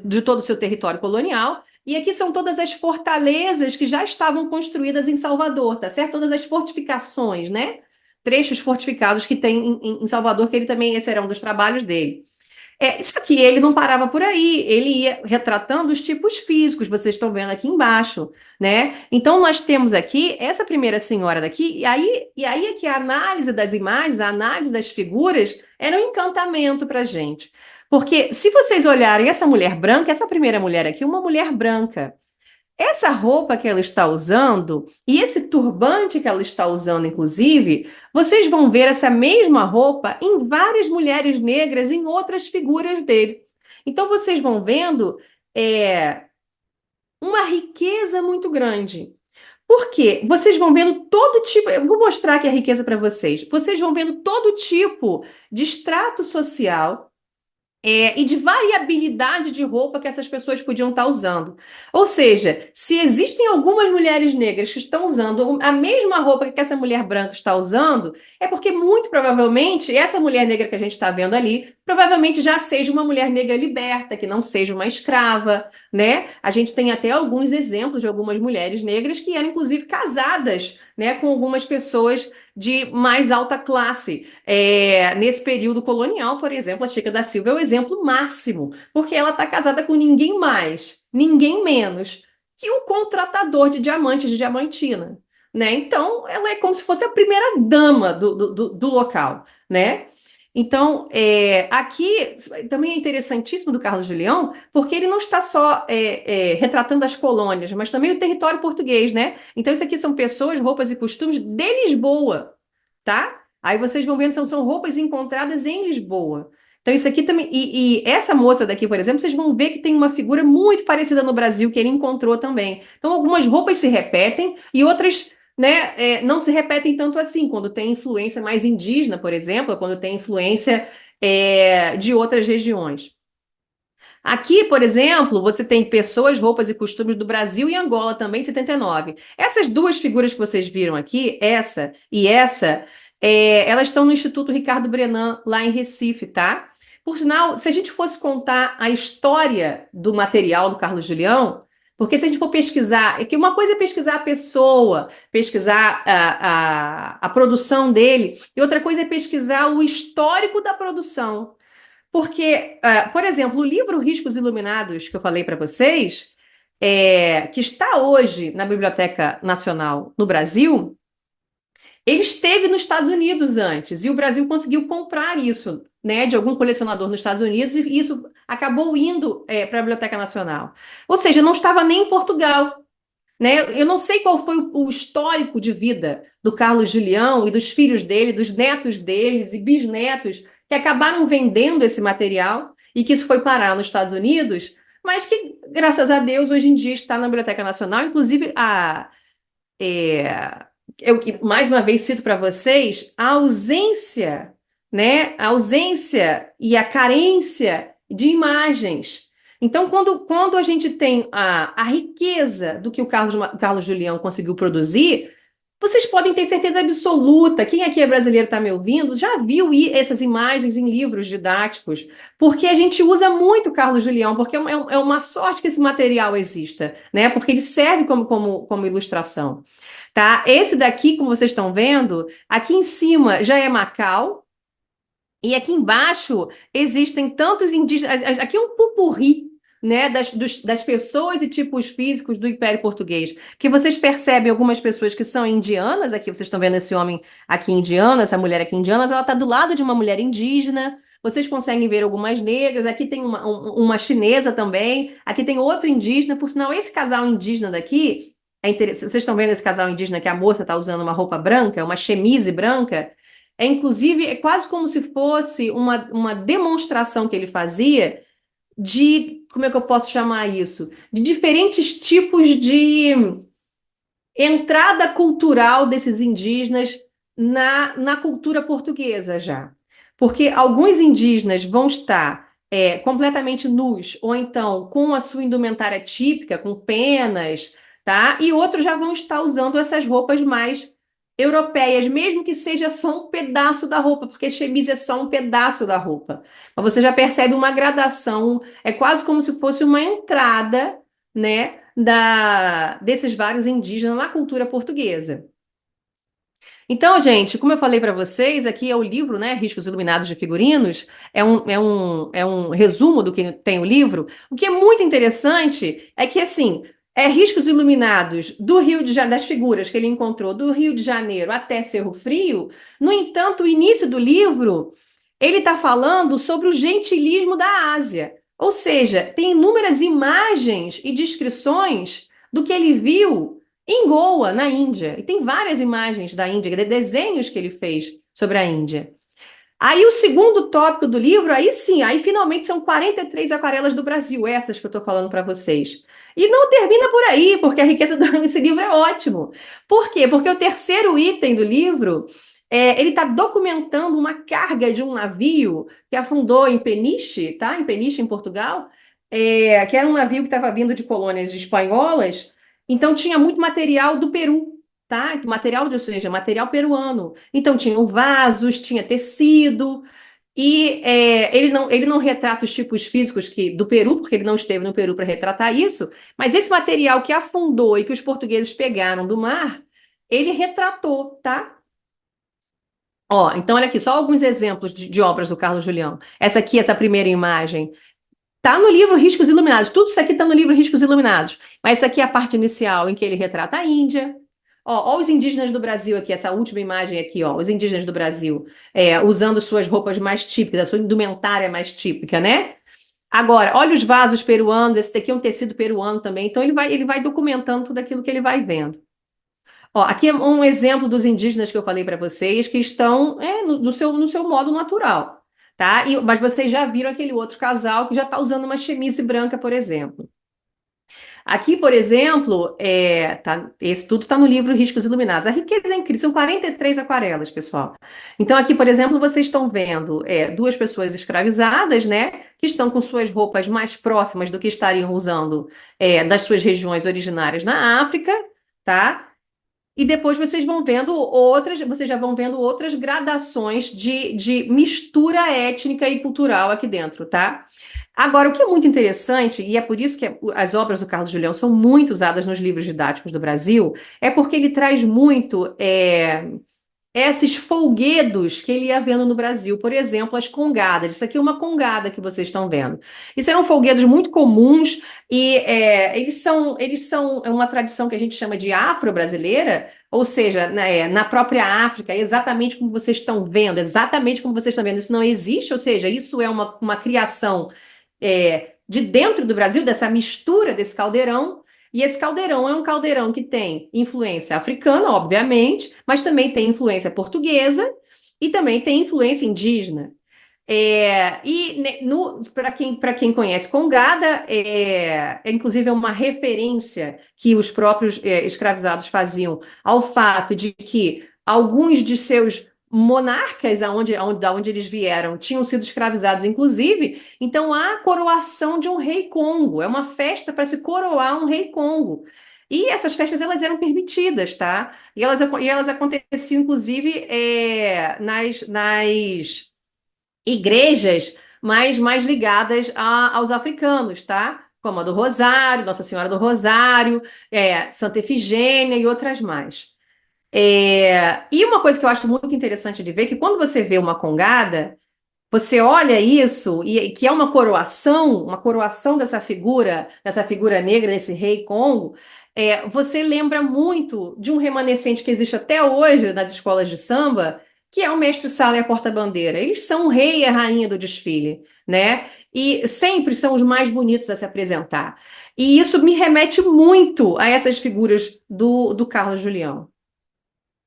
de todo o seu território colonial. E aqui são todas as fortalezas que já estavam construídas em Salvador, tá certo? Todas as fortificações, né? Trechos fortificados que tem em Salvador, que ele também, esse era um dos trabalhos dele. Isso aqui ele não parava por aí, ele ia retratando os tipos físicos, vocês estão vendo aqui embaixo, né? Então nós temos aqui essa primeira senhora daqui, e aí é que a análise das imagens, a análise das figuras era um encantamento para gente. Porque se vocês olharem essa mulher branca, essa primeira mulher aqui, uma mulher branca. Essa roupa que ela está usando e esse turbante que ela está usando, inclusive, vocês vão ver essa mesma roupa em várias mulheres negras em outras figuras dele. Então vocês vão vendo uma riqueza muito grande. Por quê? Vocês vão vendo todo tipo. Eu vou mostrar aqui a riqueza para vocês. Vocês vão vendo todo tipo de extrato social e de variabilidade de roupa que essas pessoas podiam estar usando. Ou seja, se existem algumas mulheres negras que estão usando a mesma roupa que essa mulher branca está usando, é porque muito provavelmente essa mulher negra que a gente está vendo ali, provavelmente já seja uma mulher negra liberta, que não seja uma escrava, né? A gente tem até alguns exemplos de algumas mulheres negras que eram inclusive casadas, né, com algumas pessoas de mais alta classe. Nesse período colonial, por exemplo, a Chica da Silva é o exemplo máximo, porque ela está casada com ninguém mais, ninguém menos que o contratador de diamantes de Diamantina, né? Então, ela é como se fosse a primeira dama do local, né? Então, aqui também é interessantíssimo do Carlos Julião, porque ele não está só retratando as colônias, mas também o território português, né? Então, isso aqui são pessoas, roupas e costumes de Lisboa, tá? Aí vocês vão vendo, são roupas encontradas em Lisboa. Então, isso aqui também. E essa moça daqui, por exemplo, vocês vão ver que tem uma figura muito parecida no Brasil que ele encontrou também. Então, algumas roupas se repetem e outras, né, não se repetem tanto assim. Quando tem influência mais indígena, por exemplo, quando tem influência de outras regiões. Aqui, por exemplo, você tem pessoas, roupas e costumes do Brasil e Angola também, de 79. Essas duas figuras que vocês viram aqui, essa e essa, elas estão no Instituto Ricardo Brenan, lá em Recife, tá? Por sinal, se a gente fosse contar a história do material do Carlos Julião, porque se a gente for pesquisar, é que uma coisa é pesquisar a pessoa, pesquisar a produção dele, e outra coisa é pesquisar o histórico da produção. Porque, por exemplo, o livro Riscos Iluminados, que eu falei para vocês, que está hoje na Biblioteca Nacional no Brasil, ele esteve nos Estados Unidos antes, e o Brasil conseguiu comprar isso, né, de algum colecionador nos Estados Unidos, e isso acabou indo, para a Biblioteca Nacional. Ou seja, não estava nem em Portugal. Né? Eu não sei qual foi o histórico de vida do Carlos Julião e dos filhos dele, dos netos deles e bisnetos que acabaram vendendo esse material e que isso foi parar nos Estados Unidos, mas que, graças a Deus, hoje em dia está na Biblioteca Nacional. Inclusive, eu mais uma vez cito para vocês a ausência, né? A ausência e a carência de imagens. Então, quando a gente tem a riqueza do que o Carlos Julião conseguiu produzir, vocês podem ter certeza absoluta, quem aqui é brasileiro está me ouvindo, já viu essas imagens em livros didáticos, porque a gente usa muito Carlos Julião, porque é uma sorte que esse material exista, né? Porque ele serve como ilustração, tá? Esse daqui, como vocês estão vendo, aqui em cima já é Macau, e aqui embaixo existem tantos indígenas. Aqui é um pupurri, né, das pessoas e tipos físicos do Império Português. Que vocês percebem algumas pessoas que são indianas. Aqui vocês estão vendo esse homem aqui indiano, essa mulher aqui indiana. Ela está do lado de uma mulher indígena. Vocês conseguem ver algumas negras. Aqui tem uma chinesa também. Aqui tem outro indígena. Por sinal, esse casal indígena daqui. É interessante. Vocês estão vendo esse casal indígena que a moça está usando uma roupa branca, uma chemise branca. Inclusive, é quase como se fosse uma demonstração que ele fazia de, como é que eu posso chamar isso? De diferentes tipos de entrada cultural desses indígenas na cultura portuguesa já. Porque alguns indígenas vão estar completamente nus, ou então com a sua indumentária típica, com penas, tá? E outros já vão estar usando essas roupas mais europeias, mesmo que seja só um pedaço da roupa, porque chemise é só um pedaço da roupa. Mas você já percebe uma gradação, é quase como se fosse uma entrada, né, desses vários indígenas na cultura portuguesa. Então, gente, como eu falei para vocês, aqui é o livro, né, Riscos Iluminados de Figurinos, é um resumo do que tem o livro. O que é muito interessante é que, assim, riscos iluminados do das figuras que ele encontrou do Rio de Janeiro até Cerro Frio. No entanto, o início do livro, ele está falando sobre o gentilismo da Ásia. Ou seja, tem inúmeras imagens e descrições do que ele viu em Goa, na Índia. E tem várias imagens da Índia, de desenhos que ele fez sobre a Índia. Aí o segundo tópico do livro, aí sim, aí finalmente são 43 aquarelas do Brasil, essas que eu estou falando para vocês. E não termina por aí, porque a riqueza desse livro é ótimo. Por quê? Porque o terceiro item do livro, ele está documentando uma carga de um navio que afundou em Peniche, tá? Em Peniche, em Portugal, que era um navio que estava vindo de colônias espanholas, então tinha muito material do Peru, tá? Material, ou seja, material peruano. Então tinham vasos, tinha tecido, e ele não retrata os tipos físicos do Peru, porque ele não esteve no Peru para retratar isso, mas esse material que afundou e que os portugueses pegaram do mar, ele retratou, tá? Ó, então olha aqui, só alguns exemplos de obras do Carlos Julião. Essa aqui, essa primeira imagem, tá no livro Riscos Iluminados. Tudo isso aqui tá no livro Riscos Iluminados. Mas essa aqui é a parte inicial em que ele retrata a Índia. Ó, os indígenas do Brasil aqui, essa última imagem aqui, ó, os indígenas do Brasil, usando suas roupas mais típicas, a sua indumentária mais típica, né? Agora, olha os vasos peruanos, esse daqui é um tecido peruano também, então ele vai documentando tudo aquilo que ele vai vendo. Ó, aqui é um exemplo dos indígenas que eu falei para vocês, que estão no seu modo natural, tá? Mas vocês já viram aquele outro casal que já está usando uma chemise branca, por exemplo. Aqui, por exemplo, esse tudo está no livro Riscos Iluminados. A riqueza é incrível, são 43 aquarelas, pessoal. Então, aqui, por exemplo, vocês estão vendo duas pessoas escravizadas, né, que estão com suas roupas mais próximas do que estariam usando das suas regiões originárias na África, tá? E depois vocês já vão vendo outras gradações de mistura étnica e cultural aqui dentro, tá? Agora, o que é muito interessante, e é por isso que as obras do Carlos Julião são muito usadas nos livros didáticos do Brasil, é porque ele traz muito esses folguedos que ele ia vendo no Brasil. Por exemplo, as congadas. Isso aqui é uma congada que vocês estão vendo. Isso eram folguedos muito comuns e eles são uma tradição que a gente chama de afro-brasileira, ou seja, né, na própria África, exatamente como vocês estão vendo, exatamente como vocês estão vendo. Isso não existe, ou seja, isso é uma criação de dentro do Brasil, dessa mistura desse caldeirão. E esse caldeirão é um caldeirão que tem influência africana, obviamente, mas também tem influência portuguesa e também tem influência indígena. Para quem conhece Congada, inclusive é uma referência que os próprios escravizados faziam ao fato de que alguns de seus monarcas, da onde eles vieram, tinham sido escravizados, inclusive. Então há a coroação de um rei Congo. É uma festa para se coroar um rei Congo. E essas festas elas eram permitidas, tá? E elas aconteciam, inclusive, nas igrejas mais ligadas aos africanos, tá? Como a do Rosário, Nossa Senhora do Rosário, Santa Efigênia e outras mais. E uma coisa que eu acho muito interessante de ver é que quando você vê uma congada, você olha isso e que é uma coroação dessa figura negra, desse rei Congo, você lembra muito de um remanescente que existe até hoje nas escolas de samba, que é o mestre-sala e a porta-bandeira. Eles são o rei e a rainha do desfile, né? E sempre são os mais bonitos a se apresentar. E isso me remete muito a essas figuras do Carlos Julião.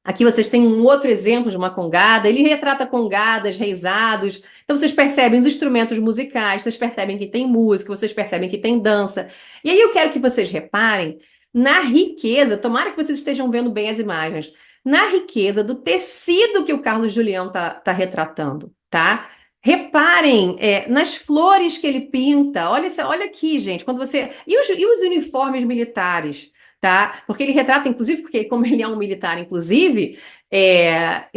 Aqui vocês têm um outro exemplo de uma congada. Ele retrata congadas, reisados. Então vocês percebem os instrumentos musicais, vocês percebem que tem música, vocês percebem que tem dança. E aí eu quero que vocês reparem na riqueza, tomara que vocês estejam vendo bem as imagens, na riqueza do tecido que o Carlos Julião tá retratando, tá? Reparem nas flores que ele pinta. Olha, olha aqui, gente, quando você. E os uniformes militares? Tá? Porque ele retrata, inclusive, porque como ele é um militar, inclusive,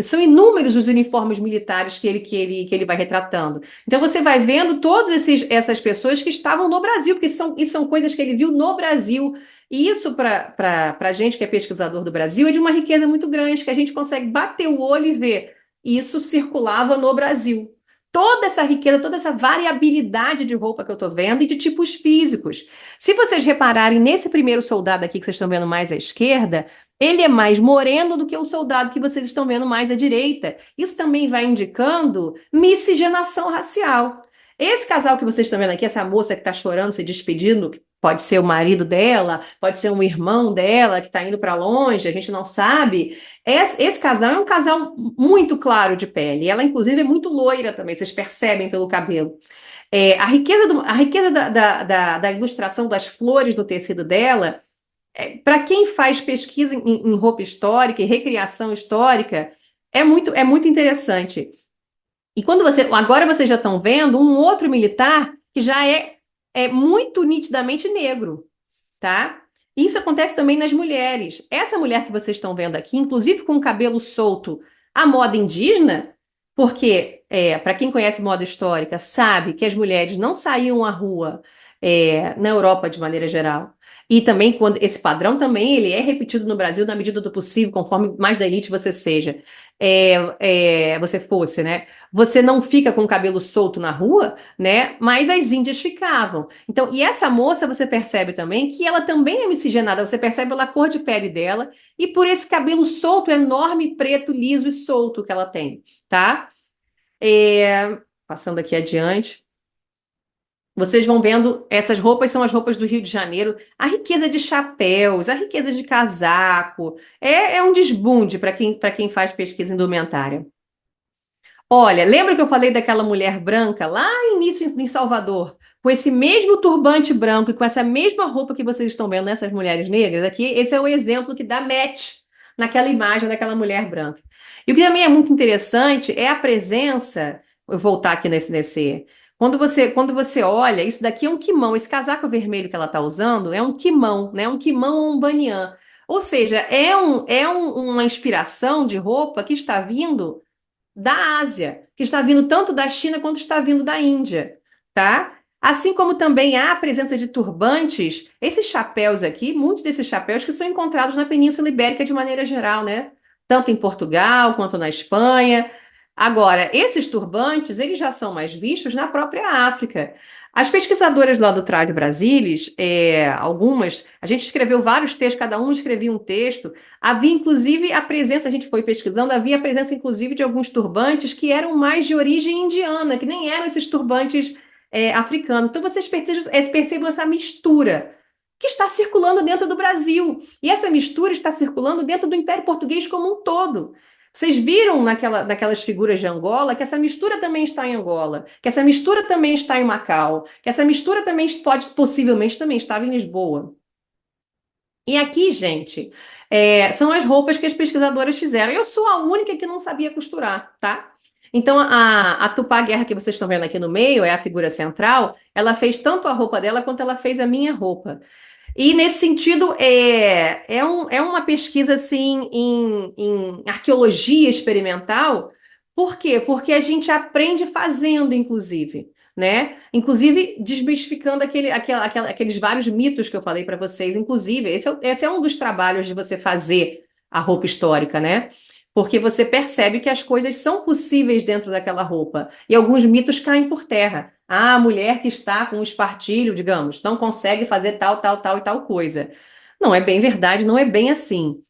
são inúmeros os uniformes militares que ele vai retratando. Então você vai vendo todas essas pessoas que estavam no Brasil, porque são coisas que ele viu no Brasil. E isso, para a gente que é pesquisador do Brasil, é de uma riqueza muito grande, que a gente consegue bater o olho e ver. Isso circulava no Brasil. Toda essa riqueza, toda essa variabilidade de roupa que eu estou vendo e de tipos físicos. Se vocês repararem nesse primeiro soldado aqui que vocês estão vendo mais à esquerda, ele é mais moreno do que o soldado que vocês estão vendo mais à direita. Isso também vai indicando miscigenação racial. Esse casal que vocês estão vendo aqui, essa moça que está chorando, se despedindo, que pode ser o marido dela, pode ser um irmão dela que está indo para longe, a gente não sabe. Esse casal é um casal muito claro de pele. Ela, inclusive, é muito loira também, vocês percebem pelo cabelo. A riqueza da ilustração das flores do tecido dela, para quem faz pesquisa em roupa histórica e recriação histórica, é muito interessante. E agora vocês já estão vendo um outro militar que já é muito nitidamente negro, tá? Isso acontece também nas mulheres. Essa mulher que vocês estão vendo aqui, inclusive com o cabelo solto, à moda indígena, porque, para quem conhece moda histórica, sabe que as mulheres não saíam à rua, na Europa de maneira geral. E também, quando esse padrão também ele é repetido no Brasil na medida do possível, conforme mais da elite você seja, você fosse, né? Você não fica com o cabelo solto na rua, né? Mas as índias ficavam. Então, e essa moça, você percebe também que ela também é miscigenada, você percebe pela cor de pele dela e por esse cabelo solto, enorme, preto, liso e solto que ela tem, tá? Passando aqui adiante. Vocês vão vendo, essas roupas são as roupas do Rio de Janeiro, a riqueza de chapéus, a riqueza de casaco, é um desbunde para quem faz pesquisa indumentária. Olha, lembra que eu falei daquela mulher branca lá no início em Salvador? com esse mesmo turbante branco e com essa mesma roupa que vocês estão vendo nessas mulheres negras aqui, esse é o exemplo que dá match naquela imagem daquela mulher branca. E o que também é muito interessante é a presença, eu vou voltar aqui quando você olha, isso daqui é um kimono, esse casaco vermelho que ela está usando é um kimono, né? Um kimono ou um banyan. Ou seja, uma inspiração de roupa que está vindo da Ásia, que está vindo tanto da China quanto está vindo da Índia, tá? Assim como também há a presença de turbantes, esses chapéus aqui, muitos desses chapéus que são encontrados na Península Ibérica de maneira geral, né? Tanto em Portugal quanto na Espanha. Agora, esses turbantes, eles já são mais vistos na própria África. As pesquisadoras lá do Trad Brasilis, algumas, a gente escreveu vários textos, cada um escrevia um texto. Havia, inclusive, a presença, a gente foi pesquisando, havia a presença, inclusive, de alguns turbantes que eram mais de origem indiana, que nem eram esses turbantes africanos. Então, vocês percebam essa mistura que está circulando dentro do Brasil. E essa mistura está circulando dentro do Império Português como um todo. Vocês viram naquelas figuras de Angola que essa mistura também está em Angola, que essa mistura também está em Macau, que essa mistura também possivelmente também estava em Lisboa. E aqui, gente, são as roupas que as pesquisadoras fizeram. Eu sou a única que não sabia costurar, tá? Então, a Tupá Guerra que vocês estão vendo aqui no meio, é a figura central, ela fez tanto a roupa dela quanto ela fez a minha roupa. E nesse sentido, é uma pesquisa assim em arqueologia experimental. Por quê? Porque a gente aprende fazendo, inclusive, né? Inclusive desmistificando aqueles vários mitos que eu falei para vocês. Inclusive, esse é um dos trabalhos de você fazer a roupa histórica, né? Porque você percebe que as coisas são possíveis dentro daquela roupa. E alguns mitos caem por terra. Ah, a mulher que está com um espartilho, digamos, não consegue fazer tal, tal, tal e tal coisa. Não é bem verdade, não é bem assim.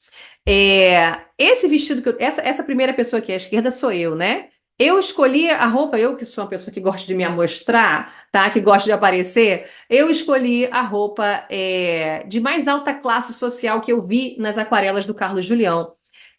Esse vestido essa primeira pessoa aqui à esquerda sou eu, né? Eu escolhi a roupa, eu que sou uma pessoa que gosta de me amostrar, tá? Que gosta de aparecer, eu escolhi a roupa de mais alta classe social que eu vi nas aquarelas do Carlos Julião.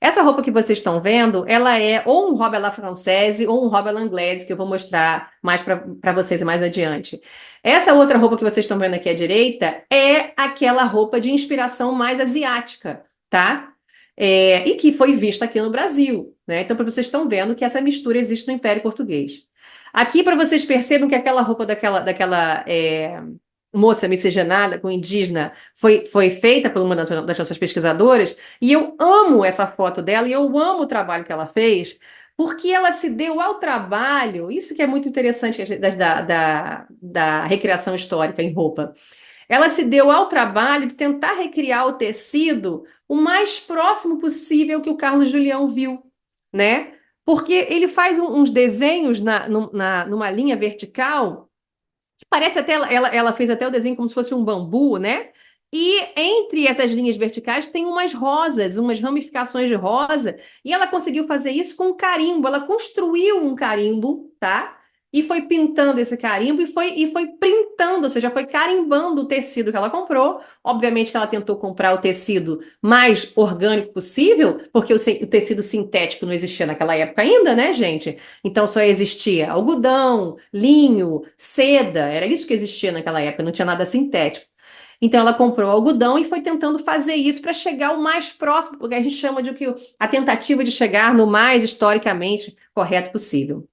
Essa roupa que vocês estão vendo, ela é ou um robe à la française ou um robe à l'anglaise, que eu vou mostrar mais para vocês mais adiante. Essa outra roupa que vocês estão vendo aqui à direita é aquela roupa de inspiração mais asiática, tá? E que foi vista aqui no Brasil, né? Então, para vocês estão vendo que essa mistura existe no Império Português. Aqui, para vocês percebam que aquela roupa daquela moça miscigenada com indígena foi feita por uma das nossas pesquisadoras, e eu amo essa foto dela e eu amo o trabalho que ela fez, porque ela se deu ao trabalho, isso que é muito interessante da recriação histórica em roupa. Ela se deu ao trabalho de tentar recriar o tecido o mais próximo possível que o Carlos Julião viu, né? Porque ele faz uns desenhos numa linha vertical que parece até, ela fez até o desenho como se fosse um bambu, né? E entre essas linhas verticais tem umas rosas, umas ramificações de rosa, e ela conseguiu fazer isso com um carimbo. Ela construiu um carimbo, tá? E foi pintando esse carimbo e foi printando, ou seja, foi carimbando o tecido que ela comprou. Obviamente que ela tentou comprar o tecido mais orgânico possível, porque o tecido sintético não existia naquela época ainda, né, gente? Então só existia algodão, linho, seda, era isso que existia naquela época, não tinha nada sintético. Então ela comprou algodão e foi tentando fazer isso para chegar o mais próximo, porque a gente chama de a tentativa de chegar no mais historicamente correto possível.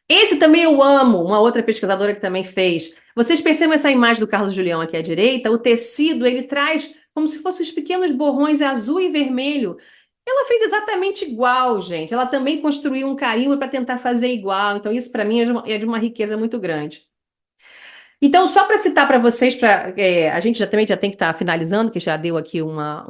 Esse também eu amo, uma outra pesquisadora que também fez. Vocês percebem essa imagem do Carlos Julião aqui à direita? O tecido, ele traz como se fossem os pequenos borrões azul e vermelho. Ela fez exatamente igual, gente. Ela também construiu um carimbo para tentar fazer igual. Então, isso para mim é de uma riqueza muito grande. Então, só para citar para vocês, a gente também já tem que estar finalizando, que já deu aqui uma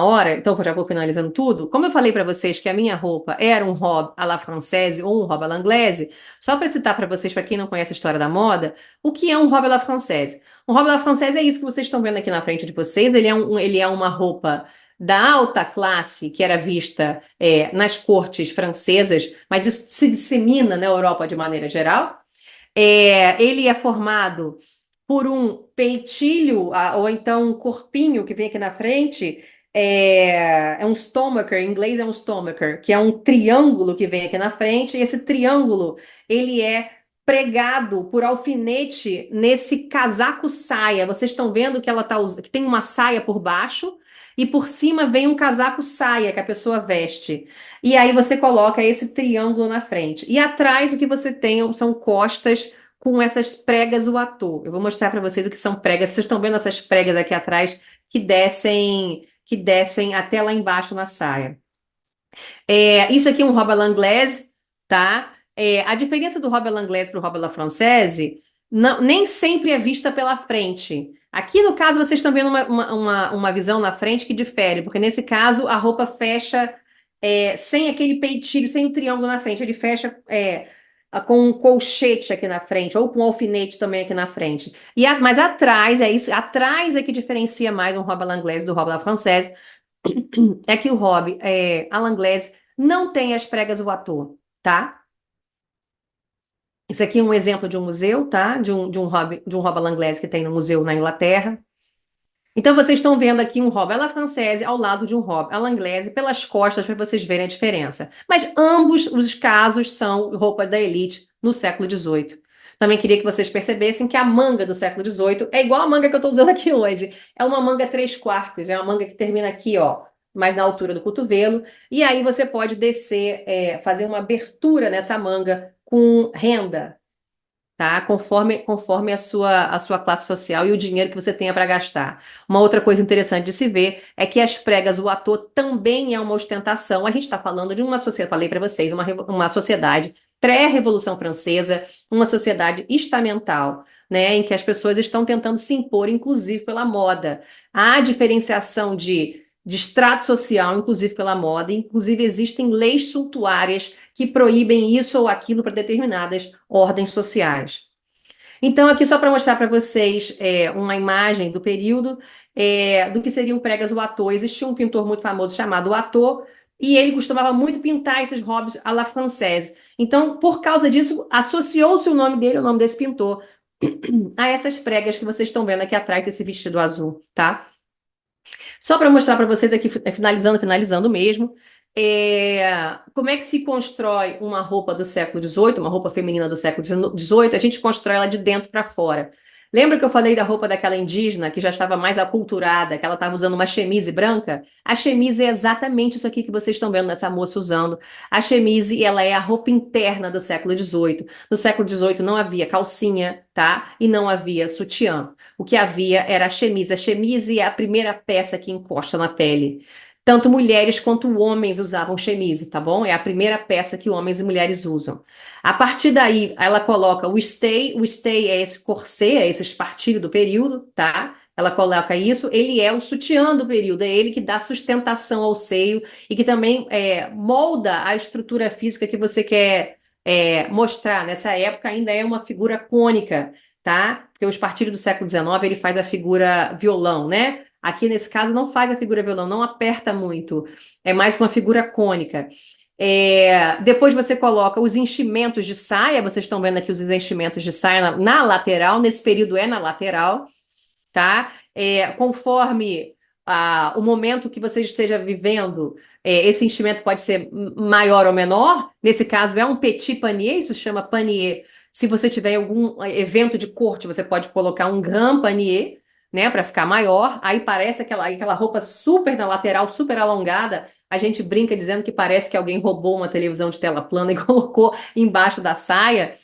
hora, então eu já vou finalizando tudo. Como eu falei para vocês que a minha roupa era um robe à la française ou um robe à l'anglaise, só para citar para vocês, para quem não conhece a história da moda, o que é um robe à la française? Um robe à la française é isso que vocês estão vendo aqui na frente de vocês, ele é uma roupa da alta classe que era vista nas cortes francesas, mas isso se dissemina na Europa de maneira geral. Ele é formado por um peitilho, ou então um corpinho que vem aqui na frente. É um stomacher, em inglês é um stomacher, que é um triângulo que vem aqui na frente, e esse triângulo, ele é pregado por alfinete nesse casaco saia. Vocês estão vendo que ela que tem uma saia por baixo e por cima vem um casaco saia que a pessoa veste. E aí você coloca esse triângulo na frente. E atrás o que você tem são costas com essas pregas o ator. Eu vou mostrar para vocês o que são pregas. Vocês estão vendo essas pregas aqui atrás que descem até lá embaixo na saia. Isso aqui é um robe à l'anglaise, tá? A diferença do robe à l'anglaise para o robe à la française nem sempre é vista pela frente. Aqui, no caso, vocês estão vendo uma visão na frente que difere, porque nesse caso a roupa fecha sem aquele peitilho, sem o triângulo na frente. Ele fecha com um colchete aqui na frente, ou com um alfinete também aqui na frente. Mas atrás, atrás é que diferencia mais um robe à l'anglaise do robe à la française. É que o robe à l'anglaise não tem as pregas watteau, tá? Isso aqui é um exemplo de um museu, tá? De um robe à l'anglaise que tem no museu na Inglaterra. Então vocês estão vendo aqui um robe à la française ao lado de um robe à l'anglaise pelas costas para vocês verem a diferença. Mas ambos os casos são roupa da elite no século XVIII. Também queria que vocês percebessem que a manga do século XVIII é igual a manga que eu estou usando aqui hoje. É uma manga 3/4, é uma manga que termina aqui, ó, mais na altura do cotovelo. E aí você pode descer, fazer uma abertura nessa manga com renda, tá? Conforme a sua classe social e o dinheiro que você tenha para gastar. Uma outra coisa interessante de se ver é que as pregas watteau também é uma ostentação. A gente está falando de uma sociedade, falei para vocês, uma sociedade pré-Revolução Francesa, uma sociedade estamental, né, em que as pessoas estão tentando se impor, inclusive pela moda. Há diferenciação de estrato social, inclusive pela moda, inclusive existem leis suntuárias que proíbem isso ou aquilo para determinadas ordens sociais. Então, aqui só para mostrar para vocês uma imagem do período do que seriam pregas watteau. Existia um pintor muito famoso chamado Watteau e ele costumava muito pintar esses robes à la française. Então, por causa disso, associou-se o nome dele, o nome desse pintor, a essas pregas que vocês estão vendo aqui atrás desse vestido azul, tá? Só para mostrar para vocês aqui, finalizando mesmo, como é que se constrói uma roupa do século XVIII, uma roupa feminina do século XVIII, a gente constrói ela de dentro para fora. Lembra que eu falei da roupa daquela indígena que já estava mais aculturada, que ela estava usando uma chemise branca? A chemise é exatamente isso aqui que vocês estão vendo nessa moça usando. A chemise, ela é a roupa interna do século XVIII. No século XVIII não havia calcinha, tá? E não havia sutiã. O que havia era a chemise. A chemise é a primeira peça que encosta na pele. Tanto mulheres quanto homens usavam chemise, tá bom? É a primeira peça que homens e mulheres usam. A partir daí, ela coloca o stay é esse corset, é esse espartilho do período, tá? Ela coloca isso, ele é o sutiã do período, é ele que dá sustentação ao seio e que também molda a estrutura física que você quer mostrar. Nessa época ainda é uma figura cônica, tá? Porque o espartilho do século XIX, ele faz a figura violão, né? Aqui, nesse caso, não faz a figura violão, não aperta muito. É mais uma figura cônica. Depois você coloca os enchimentos de saia. Vocês estão vendo aqui os enchimentos de saia na lateral. Nesse período é na lateral, tá? Conforme o momento que você esteja vivendo, esse enchimento pode ser maior ou menor. Nesse caso, é um petit panier, isso se chama panier. Se você tiver algum evento de corte, você pode colocar um grand panier, né, para ficar maior. Aí parece aquela roupa super na lateral, super alongada. A gente brinca dizendo que parece que alguém roubou uma televisão de tela plana e colocou embaixo da saia.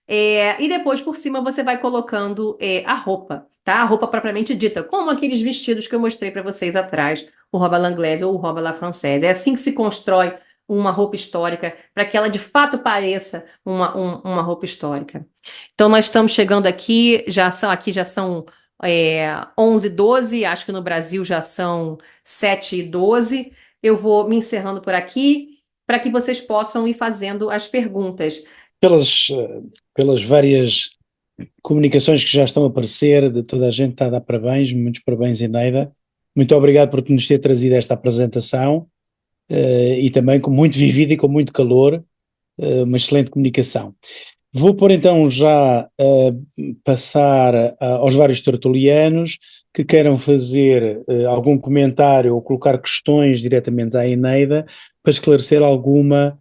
E depois, por cima, você vai colocando a roupa, tá? A roupa propriamente dita, como aqueles vestidos que eu mostrei para vocês atrás, o robe à l'anglaise ou o robe à la française. É assim que se constrói uma roupa histórica, para que ela de fato pareça uma roupa histórica. Então, nós estamos chegando aqui já são 11h12, acho que no Brasil já são 7h12. Eu vou me encerrando por aqui para que vocês possam ir fazendo as perguntas. Pelas várias comunicações que já estão a aparecer, de toda a gente está a dar parabéns, muitos parabéns, Eneida. Muito obrigado por nos ter trazido esta apresentação e também com muito vivida e com muito calor, uma excelente comunicação. Vou pôr então já passar aos vários tertulianos que queiram fazer algum comentário ou colocar questões diretamente à Eneida para esclarecer alguma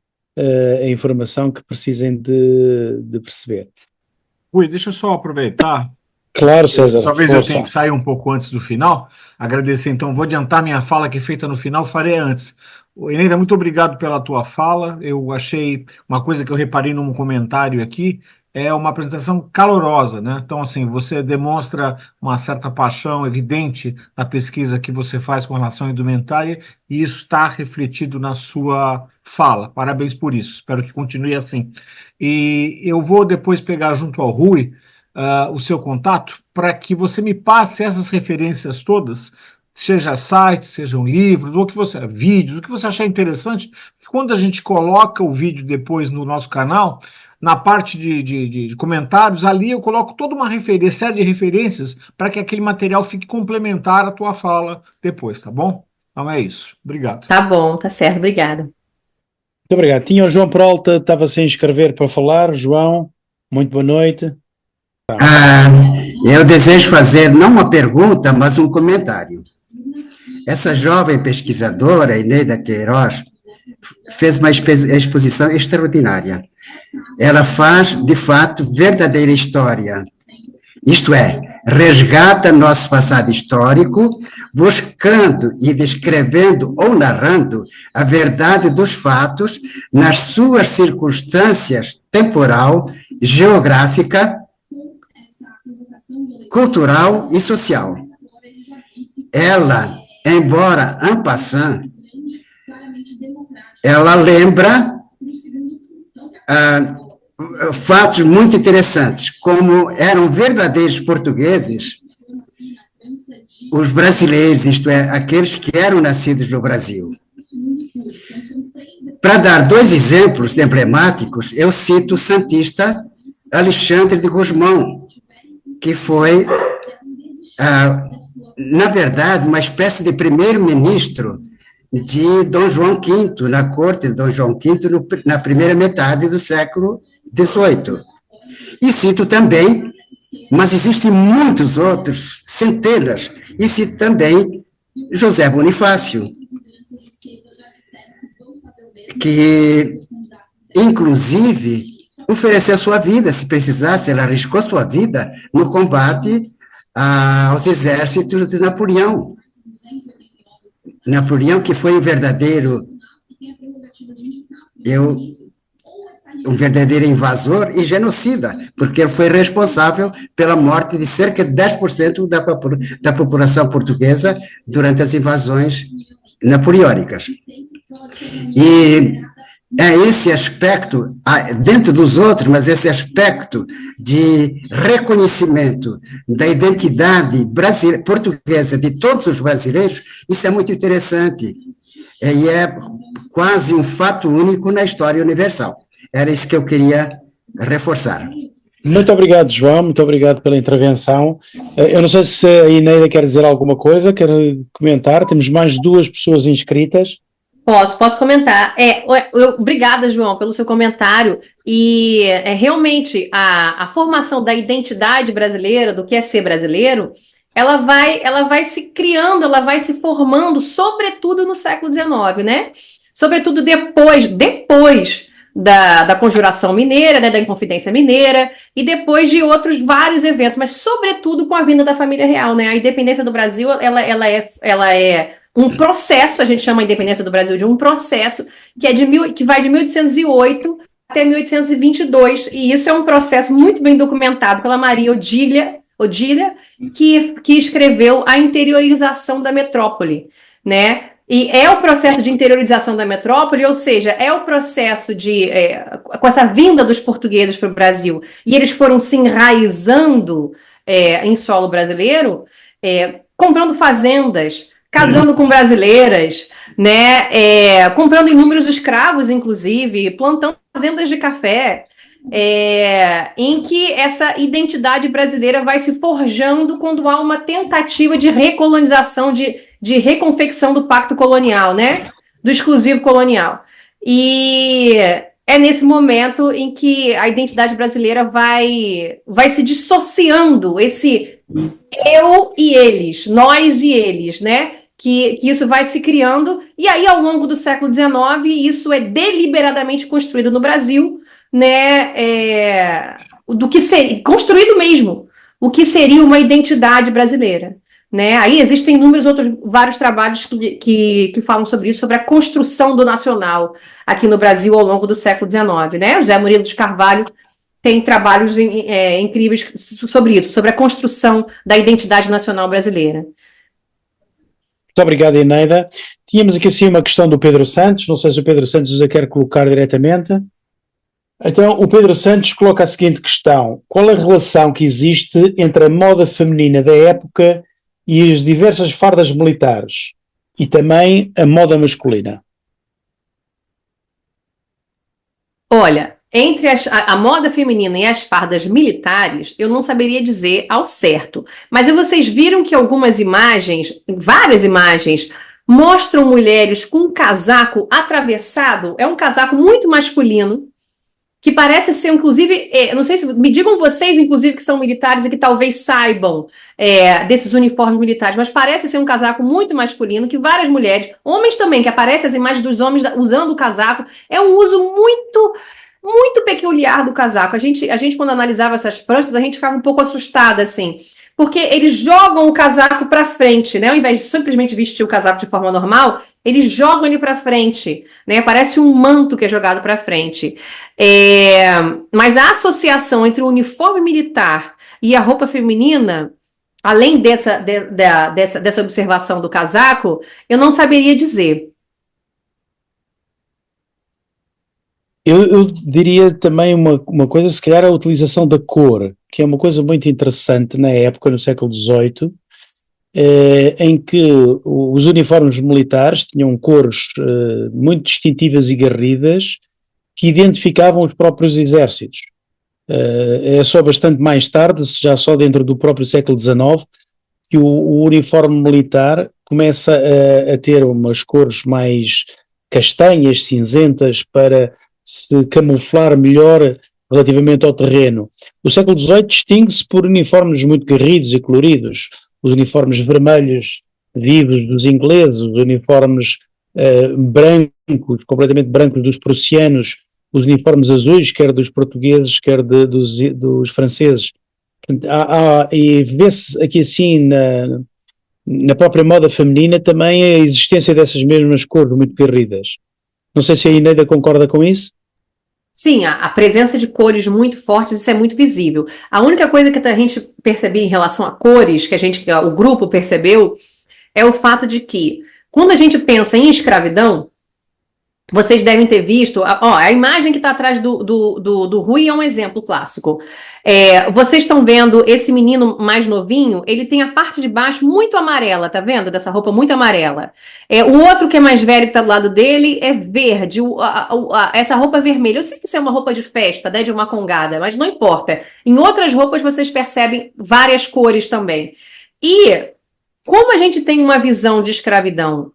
informação que precisem de perceber. Rui, deixa eu só aproveitar. Claro, César, Talvez eu tenha força. que sair um pouco antes do final. Agradecer, então, vou adiantar minha fala que é feita no final, farei antes. Eneida, muito obrigado pela tua fala. Eu achei uma coisa que eu reparei num comentário aqui, é uma apresentação calorosa, né? Então, assim, você demonstra uma certa paixão evidente na pesquisa que você faz com relação à indumentária, e isso está refletido na sua fala. Parabéns por isso. Espero que continue assim. E eu vou depois pegar junto ao Rui o seu contato para que você me passe essas referências todas, seja sites, sejam livros, ou que você, vídeos, o que você achar interessante. Quando a gente coloca o vídeo depois no nosso canal, na parte de comentários, ali eu coloco toda uma referência, série de referências para que aquele material fique complementar à tua fala depois, tá bom? Então é isso. Obrigado. Tá bom, tá certo, obrigada. Muito obrigado. Tinha o João Peralta, estava sem inscrever para falar. João, muito boa noite. Ah, eu desejo fazer não uma pergunta, mas um comentário. Essa jovem pesquisadora, Eneida Queiroz, fez uma exposição extraordinária. Ela faz, de fato, verdadeira história. Isto é, resgata nosso passado histórico, buscando e descrevendo ou narrando a verdade dos fatos nas suas circunstâncias temporal, geográfica, cultural e social. Ela, embora en passant, ela lembra fatos muito interessantes, como eram verdadeiros portugueses os brasileiros, isto é, aqueles que eram nascidos no Brasil. Para dar dois exemplos emblemáticos, eu cito o santista Alexandre de Gusmão, que foi, na verdade, uma espécie de primeiro-ministro de Dom João V, na corte de Dom João V, na primeira metade do século XVIII. E cito também, mas existem muitos outros, centenas, e cito também José Bonifácio, que, inclusive, ofereceu sua vida, se precisasse, ela arriscou sua vida no combate aos exércitos de Napoleão. Napoleão, que foi um verdadeiro invasor e genocida, porque ele foi responsável pela morte de cerca de 10% da população portuguesa durante as invasões napoleônicas. E é esse aspecto, dentro dos outros, mas esse aspecto de reconhecimento da identidade portuguesa de todos os brasileiros, isso é muito interessante. E é quase um fato único na história universal. Era isso que eu queria reforçar. Muito obrigado, João, muito obrigado pela intervenção. Eu não sei se a Eneida quer dizer alguma coisa, quer comentar, temos mais 2 pessoas inscritas. Posso comentar. Obrigada, João, pelo seu comentário. E realmente a formação da identidade brasileira, do que é ser brasileiro, ela vai se criando, ela vai se formando, sobretudo no século XIX, né? Sobretudo depois da Conjuração Mineira, né, da Inconfidência Mineira, e depois de outros vários eventos, mas sobretudo com a vinda da família real, né? A independência do Brasil, ela é um processo, a gente chama a independência do Brasil de um processo, que vai de 1808 até 1822, e isso é um processo muito bem documentado pela Maria Odília, que escreveu A Interiorização da Metrópole, né? E é o processo de interiorização da metrópole, ou seja, é o processo com essa vinda dos portugueses para o Brasil, e eles foram se enraizando em solo brasileiro, comprando fazendas, casando com brasileiras, né, comprando inúmeros escravos, inclusive, plantando fazendas de café, em que essa identidade brasileira vai se forjando quando há uma tentativa de recolonização, de reconfecção do pacto colonial, né, do exclusivo colonial. E é nesse momento em que a identidade brasileira vai se dissociando, esse eu e eles, nós e eles, né? Que isso vai se criando, e aí ao longo do século XIX isso é deliberadamente construído no Brasil, né? do que seria, construído mesmo, o que seria uma identidade brasileira. Né? Aí existem vários trabalhos que falam sobre isso, sobre a construção do nacional aqui no Brasil ao longo do século XIX. Né? O José Murilo de Carvalho tem trabalhos incríveis sobre isso, sobre a construção da identidade nacional brasileira. Muito obrigado, Eneida. Tínhamos aqui assim uma questão do Pedro Santos, não sei se o Pedro Santos a quer colocar diretamente. Então, o Pedro Santos coloca a seguinte questão: qual a relação que existe entre a moda feminina da época e as diversas fardas militares e também a moda masculina? Olha, entre a moda feminina e as fardas militares, eu não saberia dizer ao certo. Mas vocês viram que algumas imagens, várias imagens, mostram mulheres com um casaco atravessado, é um casaco muito masculino, que parece ser, inclusive, não sei se, me digam vocês, inclusive, que são militares e que talvez saibam desses uniformes militares, mas parece ser um casaco muito masculino, que várias mulheres, homens também, que aparecem as imagens dos homens usando o casaco, é um uso muito peculiar do casaco. A gente quando analisava essas pranchas, a gente ficava um pouco assustada, assim, porque eles jogam o casaco para frente, né? Ao invés de simplesmente vestir o casaco de forma normal, eles jogam ele para frente, né? Parece um manto que é jogado para frente. Mas a associação entre o uniforme militar e a roupa feminina, além dessa observação do casaco, eu não saberia dizer. Eu diria também uma coisa, se calhar a utilização da cor, que é uma coisa muito interessante na época, no século XVIII, em que os uniformes militares tinham cores muito distintivas e garridas, que identificavam os próprios exércitos. É só bastante mais tarde, já só dentro do próprio século XIX, que o uniforme militar começa a ter umas cores mais castanhas, cinzentas, para se camuflar melhor relativamente ao terreno. O século XVIII distingue-se por uniformes muito garridos e coloridos, os uniformes vermelhos vivos dos ingleses, os uniformes brancos, completamente brancos dos prussianos, os uniformes azuis, quer dos portugueses, quer dos franceses. E vê-se aqui assim na própria moda feminina também a existência dessas mesmas cores muito garridas. Não sei se a Eneida concorda com isso. Sim, a presença de cores muito fortes, isso é muito visível. A única coisa que a gente percebeu em relação a cores, que o grupo percebeu, é o fato de que, quando a gente pensa em escravidão, vocês devem ter visto, a imagem que está atrás do Rui é um exemplo clássico. Vocês estão vendo esse menino mais novinho, ele tem a parte de baixo muito amarela, tá vendo? Dessa roupa muito amarela. O outro que é mais velho que está do lado dele é verde, essa roupa vermelha. Eu sei que isso é uma roupa de festa, né, de uma congada, mas não importa. Em outras roupas vocês percebem várias cores também. E como a gente tem uma visão de escravidão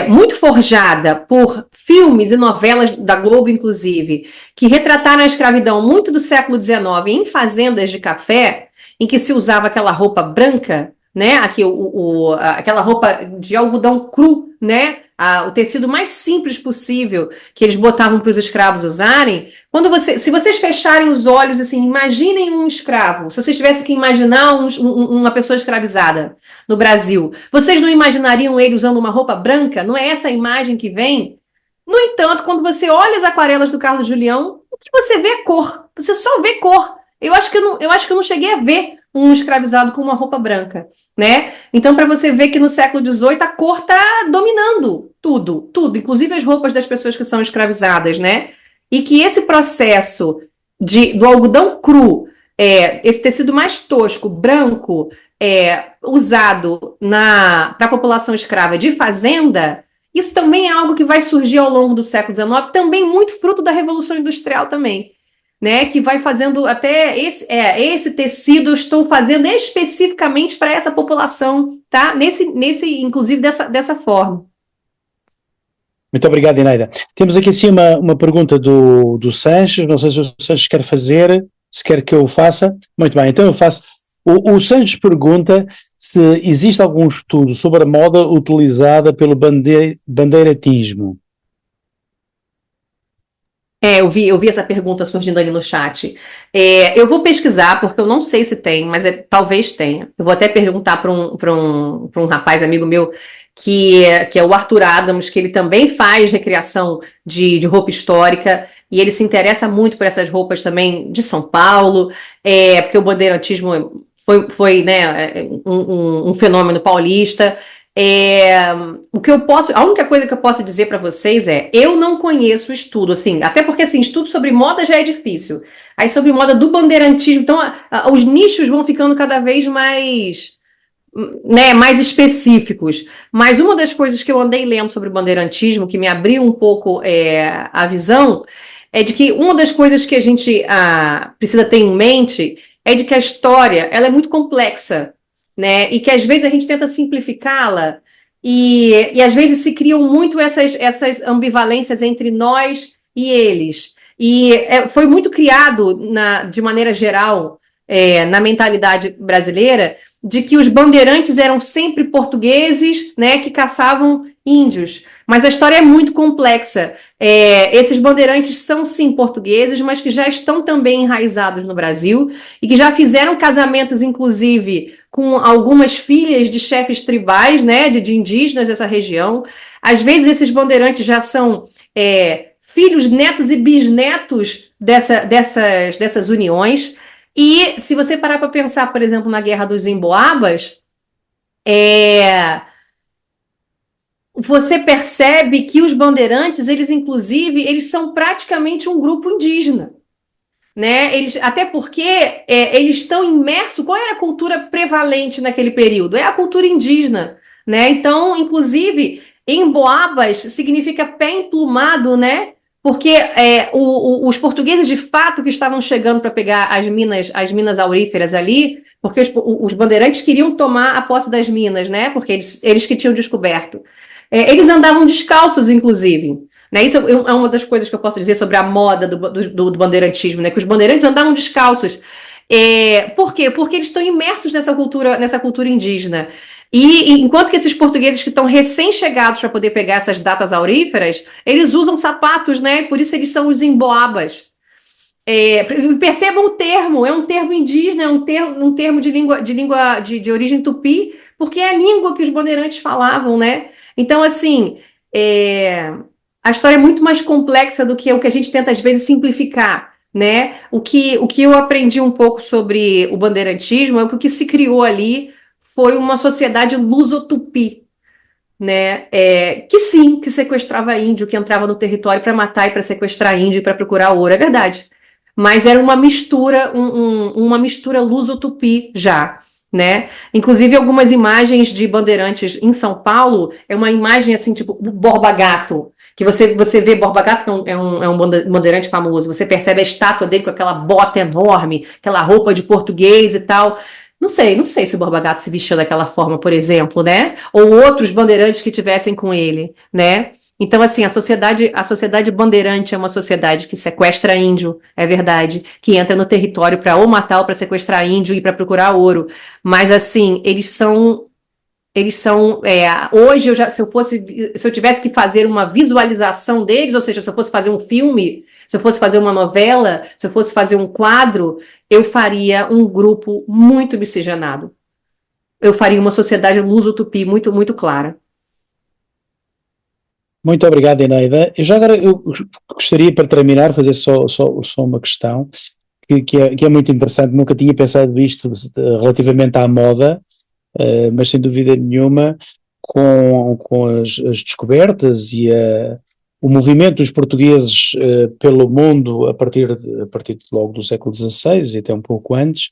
muito forjada por filmes e novelas da Globo, inclusive, que retrataram a escravidão muito do século XIX em fazendas de café, em que se usava aquela roupa branca, né? Aquela roupa de algodão cru, né? O tecido mais simples possível que eles botavam para os escravos usarem. Se vocês fecharem os olhos, assim, imaginem um escravo. Se vocês tivessem que imaginar uma pessoa escravizada no Brasil, vocês não imaginariam ele usando uma roupa branca? Não é essa a imagem que vem? No entanto, quando você olha as aquarelas do Carlos Julião, o que você vê é cor. Você só vê cor. Eu acho que eu não cheguei a ver um escravizado com uma roupa branca, né? Então, para você ver que no século XVIII a cor está dominando tudo, inclusive as roupas das pessoas que são escravizadas, né? E que esse processo do algodão cru, esse tecido mais tosco, branco, usado para a população escrava de fazenda, isso também é algo que vai surgir ao longo do século XIX, também muito fruto da Revolução Industrial também, né, que vai fazendo até esse tecido eu estou fazendo especificamente para essa população, tá? Inclusive dessa forma. Muito obrigado, Eneida. Temos aqui assim uma pergunta do Sanches, não sei se o Sanches quer fazer, se quer que eu faça. Muito bem, então eu faço. O Sanches pergunta se existe algum estudo sobre a moda utilizada pelo bandeiratismo. Eu vi essa pergunta surgindo ali no chat. Eu vou pesquisar, porque eu não sei se tem, mas talvez tenha. Eu vou até perguntar para um rapaz, amigo meu, que é o Arthur Adams, que ele também faz recriação de roupa histórica, e ele se interessa muito por essas roupas também de São Paulo, porque o bandeirantismo foi né, um fenômeno paulista. A única coisa que eu posso dizer para vocês eu não conheço o estudo, assim, até porque assim, estudo sobre moda já é difícil. Aí sobre moda do bandeirantismo, então os nichos vão ficando cada vez mais, né, mais específicos. Mas uma das coisas que eu andei lendo sobre o bandeirantismo, que me abriu um pouco a visão, é de que uma das coisas que a gente precisa ter em mente é de que a história ela é muito complexa, né? E que às vezes a gente tenta simplificá-la e às vezes se criam muito essas ambivalências entre nós e eles. E foi muito criado, de maneira geral, na mentalidade brasileira, de que os bandeirantes eram sempre portugueses, né, que caçavam índios. Mas a história é muito complexa. Esses bandeirantes são, sim, portugueses, mas que já estão também enraizados no Brasil e que já fizeram casamentos, inclusive, com algumas filhas de chefes tribais, né, de indígenas dessa região. Às vezes, esses bandeirantes já são filhos, netos e bisnetos dessas uniões. E se você parar para pensar, por exemplo, na Guerra dos Emboabas, você percebe que os bandeirantes, eles são praticamente um grupo indígena, né? Até porque eles estão imersos. Qual era a cultura prevalente naquele período? É a cultura indígena, né? Então, inclusive, Emboabas significa pé emplumado, né? Porque os portugueses de fato que estavam chegando para pegar as minas auríferas ali, porque os bandeirantes queriam tomar a posse das minas, né? Porque eles que tinham descoberto. Eles andavam descalços, inclusive. Né? Isso é uma das coisas que eu posso dizer sobre a moda do bandeirantismo, né? Que os bandeirantes andavam descalços. Por quê? Porque eles estão imersos nessa cultura indígena. E enquanto que esses portugueses que estão recém-chegados para poder pegar essas datas auríferas, eles usam sapatos, né? Por isso eles são os emboabas. Percebam o termo, é um termo indígena, é um termo de origem tupi, porque é a língua que os bandeirantes falavam, né? Então, assim, a história é muito mais complexa do que o que a gente tenta, às vezes, simplificar, né? O que eu aprendi um pouco sobre o bandeirantismo é que o que se criou ali foi uma sociedade luso-tupi, né? Que sequestrava índio, que entrava no território para matar e para sequestrar índio e para procurar ouro, é verdade. Mas era uma mistura, uma mistura luso-tupi já, né? Inclusive algumas imagens de bandeirantes em São Paulo, é uma imagem assim, tipo Borba Gato, que você vê Borba Gato, que é um bandeirante famoso, você percebe a estátua dele com aquela bota enorme, aquela roupa de português e tal. Não sei se Borba Gato se vestiu daquela forma, por exemplo, né? Ou outros bandeirantes que tivessem com ele, né? Então, assim, a sociedade bandeirante é uma sociedade que sequestra índio, é verdade, que entra no território para ou matar ou para sequestrar índio e para procurar ouro. Mas, assim, eles são hoje, se eu tivesse que fazer uma visualização deles, ou seja, se eu fosse fazer um filme, se eu fosse fazer uma novela, se eu fosse fazer um quadro, eu faria um grupo muito miscigenado. Eu faria uma sociedade luso-tupi muito, muito clara. Muito obrigado, Eneida. Eu gostaria, para terminar, fazer só uma questão que é muito interessante. Nunca tinha pensado isto relativamente à moda, mas sem dúvida nenhuma, com as descobertas e o movimento dos portugueses pelo mundo a partir logo do século XVI e até um pouco antes,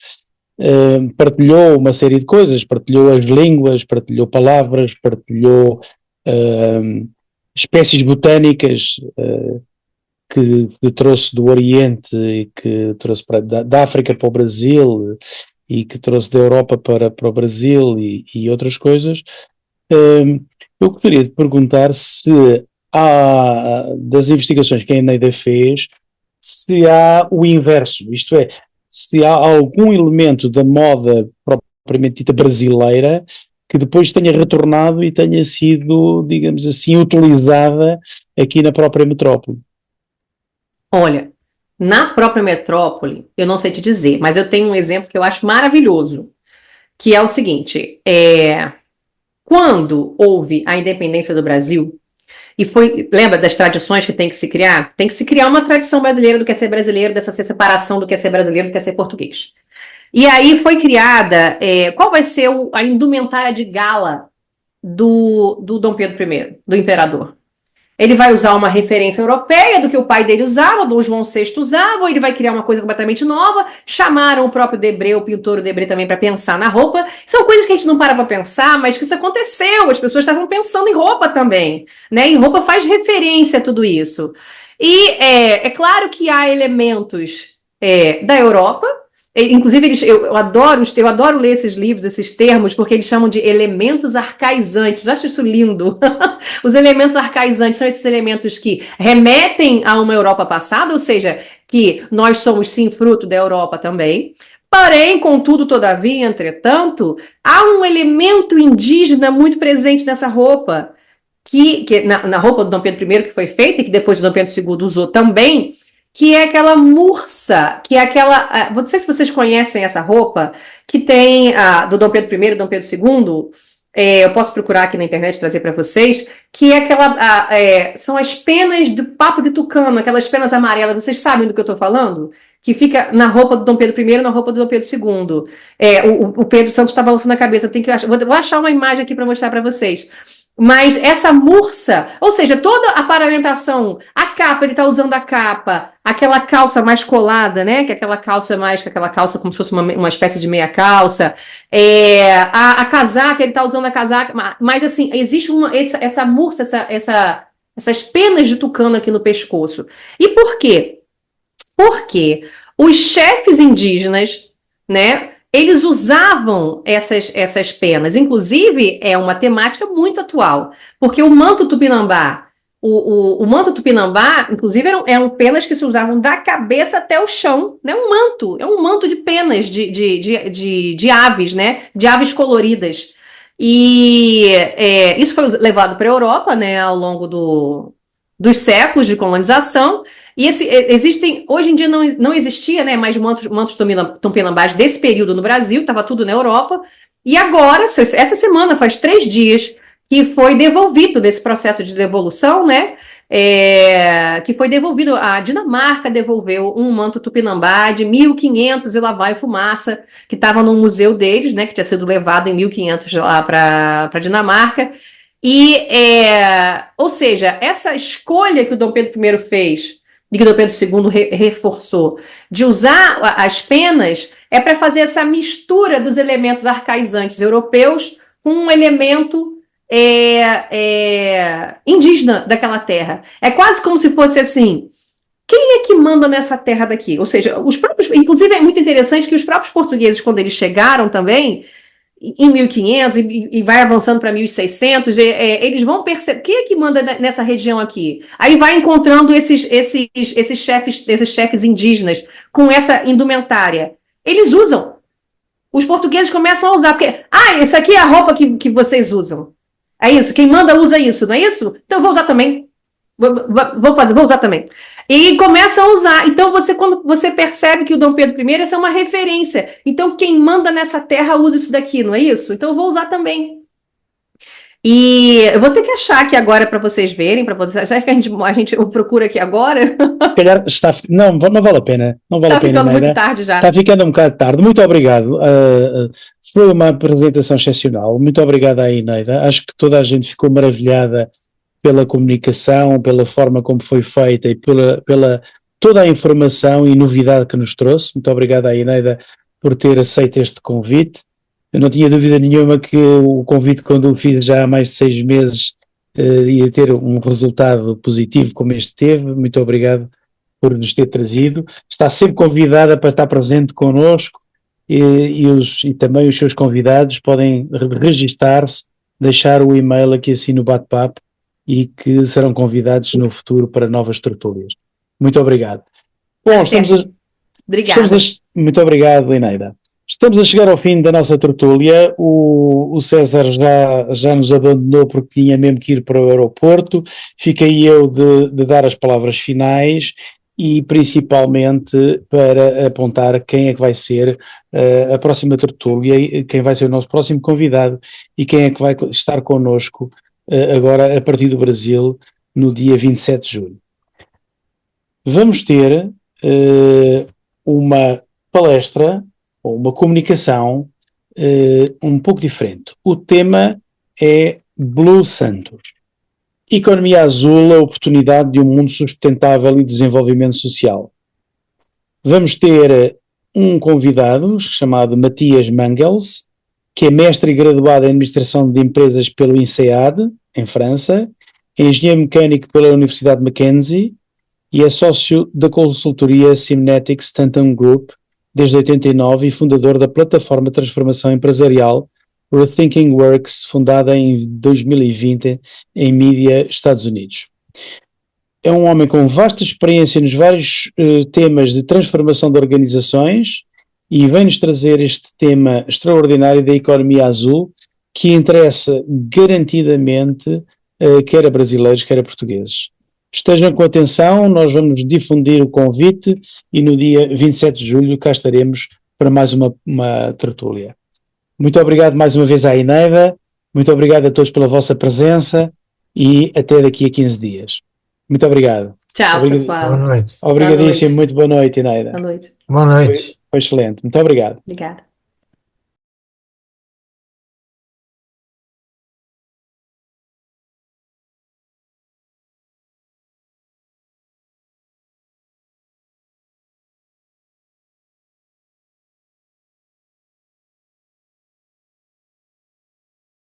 partilhou uma série de coisas, partilhou as línguas, partilhou palavras, partilhou espécies botânicas que trouxe do Oriente e que trouxe da África para o Brasil e que trouxe da Europa para o Brasil e outras coisas. Eu gostaria de perguntar se há, das investigações que a Eneida fez, se há o inverso, isto é, se há algum elemento da moda propriamente dita brasileira que depois tenha retornado e tenha sido, digamos assim, utilizada aqui na própria metrópole. Olha, na própria metrópole, eu não sei te dizer, mas eu tenho um exemplo que eu acho maravilhoso, que é o seguinte: quando houve a independência do Brasil, e lembra das tradições que tem que se criar? Tem que se criar uma tradição brasileira do que é ser brasileiro, dessa separação do que é ser brasileiro, do que é ser português. E aí foi criada, qual vai ser a indumentária de gala do Dom Pedro I, do imperador? Ele vai usar uma referência europeia do que o pai dele usava, Dom João VI usava, ou ele vai criar uma coisa completamente nova. Chamaram o próprio Debré, o pintor Debré também, para pensar na roupa. São coisas que a gente não para pensar, mas que isso aconteceu. As pessoas estavam pensando em roupa também, né? E roupa faz referência a tudo isso. E é claro que há elementos da Europa. Inclusive, eu adoro ler esses livros, esses termos, porque eles chamam de elementos arcaizantes. Eu acho isso lindo. Os elementos arcaizantes são esses elementos que remetem a uma Europa passada, ou seja, que nós somos sim fruto da Europa também. Porém, contudo, todavia, entretanto, há um elemento indígena muito presente nessa roupa, que na roupa do Dom Pedro I que foi feita, e que depois o Dom Pedro II usou também, que é aquela mursa, que é aquela... Não sei se vocês conhecem essa roupa, que tem do Dom Pedro I e Dom Pedro II, eu posso procurar aqui na internet e trazer para vocês, que é aquela... são as penas do papo de tucano, aquelas penas amarelas, vocês sabem do que eu estou falando? Que fica na roupa do Dom Pedro I e na roupa do Dom Pedro II. O Pedro Santos está balançando a cabeça, vou achar uma imagem aqui para mostrar para vocês. Mas essa mursa, ou seja, toda a paramentação, a capa, ele está usando a capa, aquela calça mais colada, né? Que é aquela calça como se fosse uma espécie de meia calça, a casaca, ele está usando a casaca, mas assim, existe essa mursa, essas penas de tucano aqui no pescoço. E por quê? Porque os chefes indígenas, né? Eles usavam essas penas. Inclusive, é uma temática muito atual, porque o manto tupinambá, o manto tupinambá, inclusive, eram penas que se usavam da cabeça até o chão, né? É um manto de penas de aves, né? De aves coloridas. E isso foi levado para a Europa, né? Ao longo dos séculos de colonização. E existem, hoje em dia não existia, né, mais mantos tupinambás desse período no Brasil, estava tudo na Europa, e agora, essa semana, faz 3 dias, que foi devolvido desse processo de devolução, né, que foi devolvido, a Dinamarca devolveu um manto tupinambá de 1500 e lá vai fumaça, que estava no museu deles, né, que tinha sido levado em 1500 lá para a Dinamarca, e, ou seja, essa escolha que o Dom Pedro I fez, e que o Dom Pedro II reforçou, de usar as penas, é para fazer essa mistura dos elementos arcaizantes europeus com um elemento indígena daquela terra. É quase como se fosse assim, quem é que manda nessa terra daqui? Ou seja, inclusive é muito interessante que os próprios portugueses, quando eles chegaram também, em 1500 e vai avançando para 1600, eles vão perceber quem é que manda nessa região aqui. Aí vai encontrando esses chefes indígenas com essa indumentária. Eles usam. Os portugueses começam a usar, porque, essa aqui é a roupa que vocês usam. É isso, quem manda usa isso, não é isso? Então eu vou usar também. Vou usar também. E começa a usar. Então, quando você percebe que o Dom Pedro I, essa é uma referência. Então, quem manda nessa terra usa isso daqui, não é isso? Então, eu vou usar também. E eu vou ter que achar aqui agora para vocês verem, já que a gente procura aqui agora. Se calhar não vale a pena. Não vale a pena. Está ficando muito tarde já. Está ficando um bocado tarde. Muito obrigado. Foi uma apresentação excepcional. Muito obrigado à Eneida. Acho que toda a gente ficou maravilhada pela comunicação, pela forma como foi feita e pela toda a informação e novidade que nos trouxe. Muito obrigado à Eneida por ter aceito este convite. Eu não tinha dúvida nenhuma que o convite, quando o fiz já há mais de 6 meses, ia ter um resultado positivo como este teve. Muito obrigado por nos ter trazido. Está sempre convidada para estar presente connosco e também os seus convidados podem registar-se, deixar o e-mail aqui assim no bate-papo, e que serão convidados no futuro para novas tertúlias. Muito obrigado. Bom, muito obrigado, Eneida. Estamos a chegar ao fim da nossa tertúlia. O César já nos abandonou porque tinha mesmo que ir para o aeroporto. Fiquei eu de dar as palavras finais e principalmente para apontar quem é que vai ser a próxima tertúlia, quem vai ser o nosso próximo convidado e quem é que vai estar connosco agora a partir do Brasil no dia 27 de julho. Vamos ter uma palestra ou uma comunicação um pouco diferente. O tema é Blue Santos. Economia azul, a oportunidade de um mundo sustentável e desenvolvimento social. Vamos ter um convidado chamado Matias Mangels, que é mestre e graduado em Administração de Empresas pelo INSEAD, em França, é engenheiro mecânico pela Universidade Mackenzie e é sócio da consultoria Simnetic Stanton Group desde 89 e fundador da plataforma de transformação empresarial Rethinking Works, fundada em 2020 em mídia Estados Unidos. É um homem com vasta experiência nos vários temas de transformação de organizações e vem-nos trazer este tema extraordinário da economia azul que interessa garantidamente quer a brasileiros, quer a portugueses. Estejam com atenção, nós vamos difundir o convite e no dia 27 de julho cá estaremos para mais uma tertúlia. Muito obrigado mais uma vez à Eneida, muito obrigado a todos pela vossa presença e até daqui a 15 dias. Muito obrigado. Tchau, pessoal. Boa noite. Obrigadíssimo, muito boa noite, Eneida. Boa noite. Boa noite. Foi excelente, muito obrigado. Obrigada.